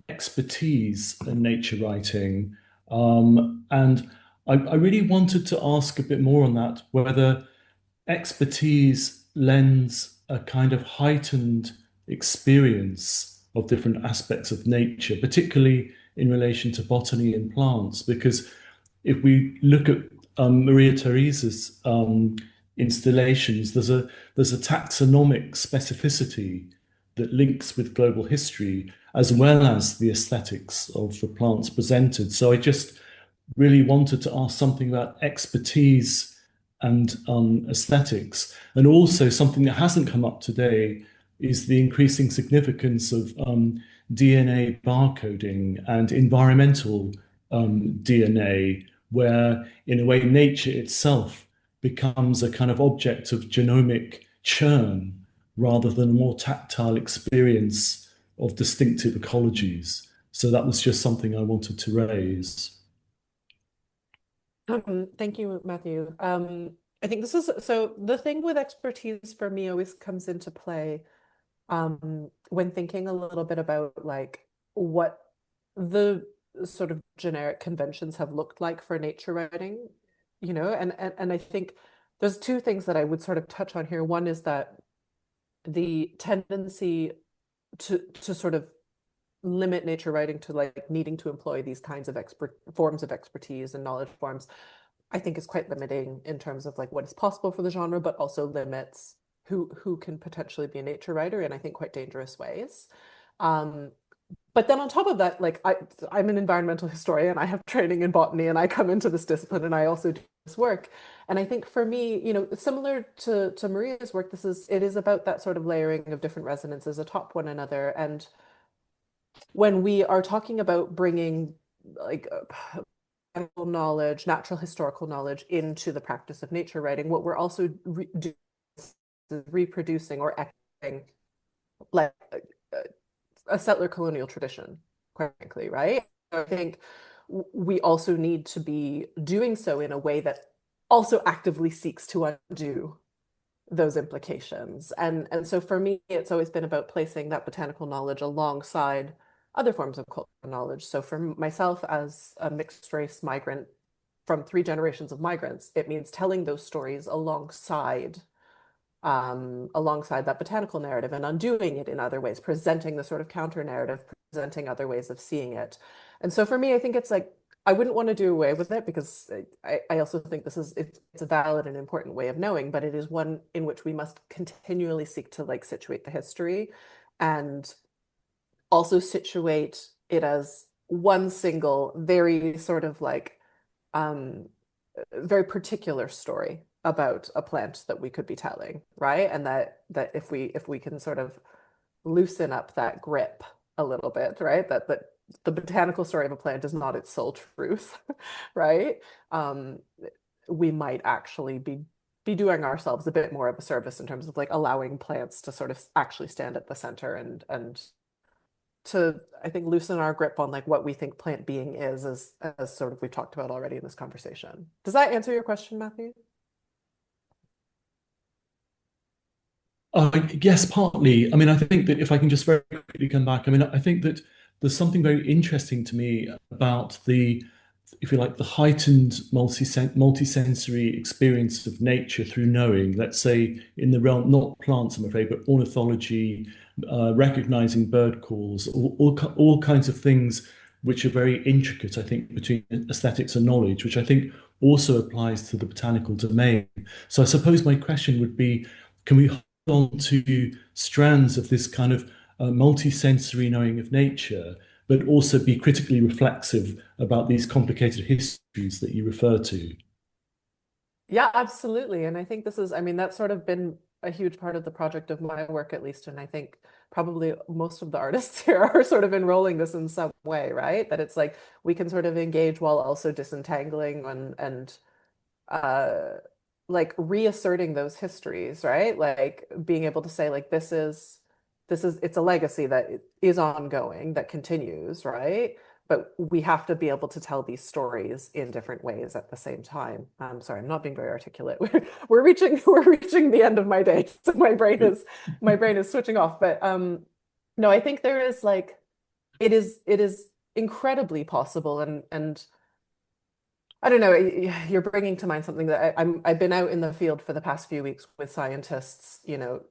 expertise in nature writing. And I really wanted to ask a bit more on that, whether expertise lends a kind of heightened experience of different aspects of nature, particularly in relation to botany and plants. Because if we look at Maria Theresa's installations, there's a taxonomic specificity that links with global history as well as the aesthetics of the plants presented. So I just really wanted to ask something about expertise and aesthetics, and also something that hasn't come up today is the increasing significance of DNA barcoding and environmental DNA, where in a way nature itself becomes a kind of object of genomic churn rather than a more tactile experience of distinctive ecologies. So that was just something I wanted to raise. Thank you, Matthew. I think this is, so the thing with expertise for me always comes into play when thinking a little bit about like what the sort of generic conventions have looked like for nature writing, you know, and I think there's two things that I would sort of touch on here. One is that the tendency to sort of limit nature writing to like needing to employ these kinds of forms of expertise and knowledge forms, I think is quite limiting in terms of like what is possible for the genre, but also limits who can potentially be a nature writer in, I think, quite dangerous ways. But then on top of that, like I'm an environmental historian, I have training in botany, and I come into this discipline and I also do this work. And I think for me, you know, similar to Maria's work, it is about that sort of layering of different resonances atop one another. And when we are talking about bringing like knowledge, natural historical knowledge into the practice of nature writing, what we're also doing is reproducing or echoing like a settler colonial tradition, quite frankly, right? I think we also need to be doing so in a way that also actively seeks to undo those implications. And so for me, it's always been about placing that botanical knowledge alongside other forms of cultural knowledge. So for myself as a mixed race migrant from 3 generations of migrants, it means telling those stories alongside that botanical narrative and undoing it in other ways, presenting the sort of counter narrative, presenting other ways of seeing it. And so for me, I think it's like, I wouldn't want to do away with it because I also think it's a valid and important way of knowing, but it is one in which we must continually seek to like situate the history and also situate it as one single, very sort of like very particular story about a plant that we could be telling, right? And that if we can sort of loosen up that grip a little bit, right? That the botanical story of a plant is not its sole truth, right? We might actually be doing ourselves a bit more of a service in terms of like allowing plants to sort of actually stand at the center and to, I think, loosen our grip on like what we think plant being is, as sort of we've talked about already in this conversation. Does that answer your question, Matthew? Yes, partly. I mean, I think that if I can just very quickly come back, I mean, I think that there's something very interesting to me about the, if you like, the heightened multi-sensory experience of nature through knowing, let's say in the realm, not plants, I'm afraid, but ornithology, recognizing bird calls, all kinds of things which are very intricate, I think, between aesthetics and knowledge, which I think also applies to the botanical domain. So I suppose my question would be, can we hold on to strands of this kind of multi-sensory knowing of nature, but also be critically reflexive about these complicated histories that you refer to? Yeah, absolutely. And I think this is, I mean, that's sort of been a huge part of the project of my work, at least. And I think probably most of the artists here are sort of enrolling this in some way, right? That it's like we can sort of engage while also disentangling and like reasserting those histories, right? Like being able to say like it's a legacy that is ongoing, that continues, right? but we have to be able to tell these stories in different ways at the same time. Sorry, I'm not being very articulate. We're reaching the end of my day, so my brain is switching off. But no, I think there is like it is incredibly possible, and I don't know, you're bringing to mind something that I've been out in the field for the past few weeks with scientists, you know,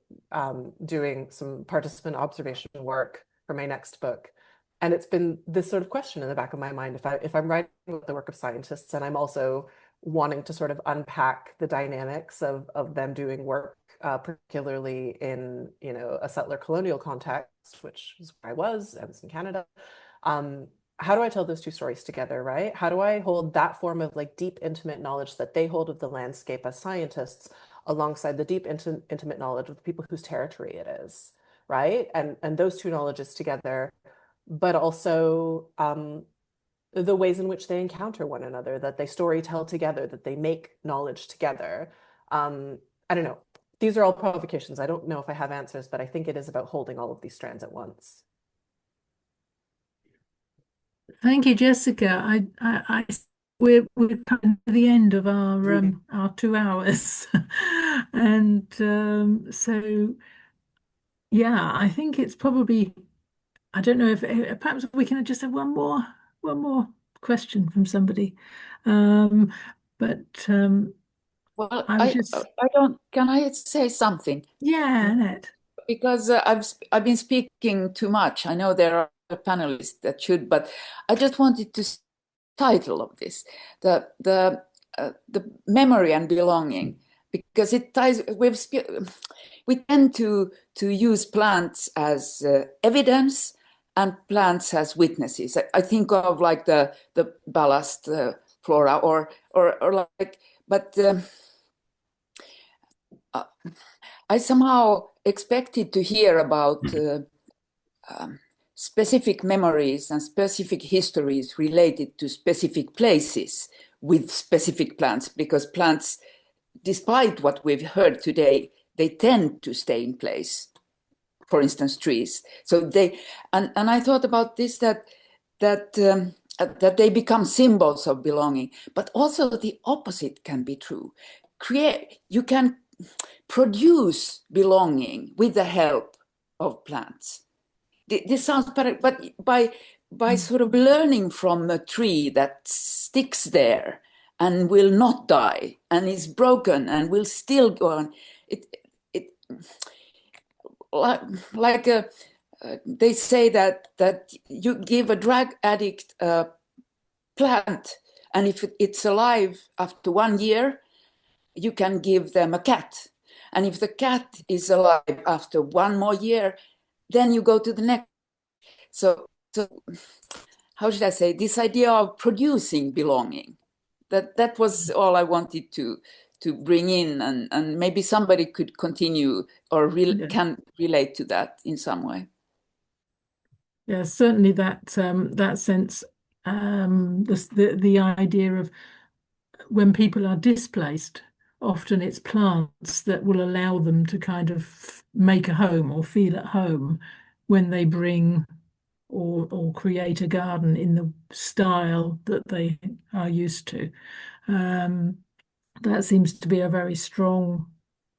doing some participant observation work for my next book. And it's been this sort of question in the back of my mind, if I'm writing with the work of scientists and I'm also wanting to sort of unpack the dynamics of them doing work, particularly in, you know, a settler colonial context, which is where I was in Canada. How do I tell those two stories together, right? How do I hold that form of like deep, intimate knowledge that they hold of the landscape as scientists alongside the deep, intimate knowledge of the people whose territory it is, right? And those two knowledges together, but also the ways in which they encounter one another, that they story tell together, that they make knowledge together. I don't know. These are all provocations. I don't know if I have answers, but I think it is about holding all of these strands at once. Thank you, Jessica. We're coming to the end of our 2 hours, and so yeah, I think it's probably, I don't know if perhaps we can just have one more question from somebody, but well, I can I say something? Yeah, Annette. Because I've been speaking too much. I know there are panelists that should, but I just wanted to title of this, the memory and belonging, because it ties. We tend to use plants as evidence and plants as witnesses. I think of like the ballast flora or like, but I somehow expected to hear about specific memories and specific histories related to specific places with specific plants, because plants, despite what we've heard today, they tend to stay in place. For instance, trees. So they, and I thought about this, that they become symbols of belonging, but also the opposite can be true. You can produce belonging with the help of plants. This sounds better, but by sort of learning from a tree that sticks there and will not die and is broken and will still go on, they say that you give a drug addict a plant, and if it's alive after 1 year, you can give them a cat. And if the cat is alive after 1 more year, then you go to the next. So how should I say, this idea of producing belonging, that was all I wanted to bring in, and maybe somebody could continue or can relate to that in some way. Yeah, certainly that sense, the idea of when people are displaced, often it's plants that will allow them to kind of make a home or feel at home when they bring or create a garden in the style that they are used to. That seems to be a very strong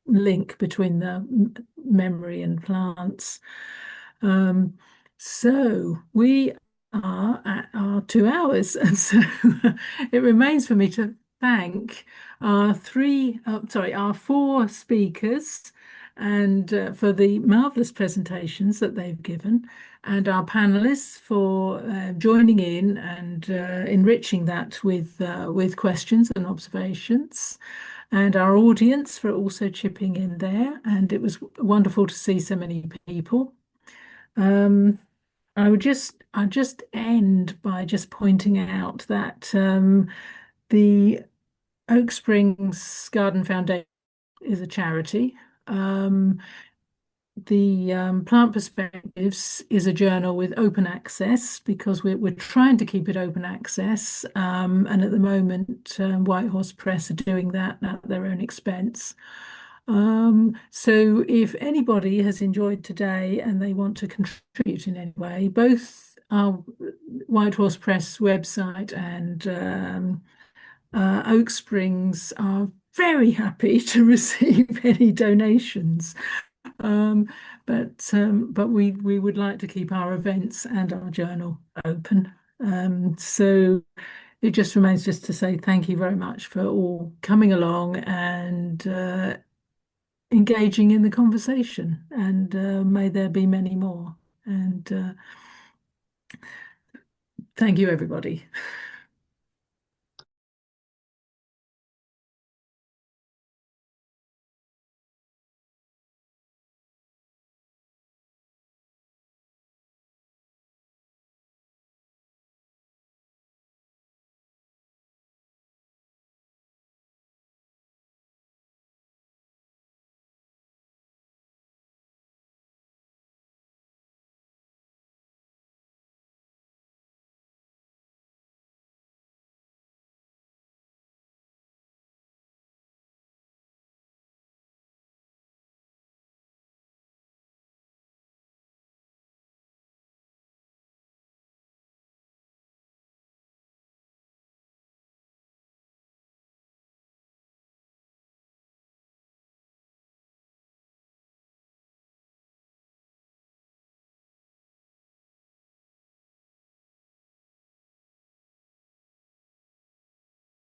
link between the memory and plants. So we are at our 2 hours, and so it remains for me to thank our 4 speakers, and for the marvelous presentations that they've given, and our panelists for joining in and enriching that with questions and observations, and our audience for also chipping in there. And it was wonderful to see so many people. I'll just end by just pointing out that the Oak Springs Garden Foundation is a charity. The Plant Perspectives is a journal with open access, because we're trying to keep it open access, and at the moment Whitehorse Press are doing that at their own expense. So if anybody has enjoyed today and they want to contribute in any way, both our White Horse Press website and Oak Springs are very happy to receive any donations. But we would like to keep our events and our journal open. So it just remains just to say thank you very much for all coming along and engaging in the conversation, and may there be many more. And thank you, everybody.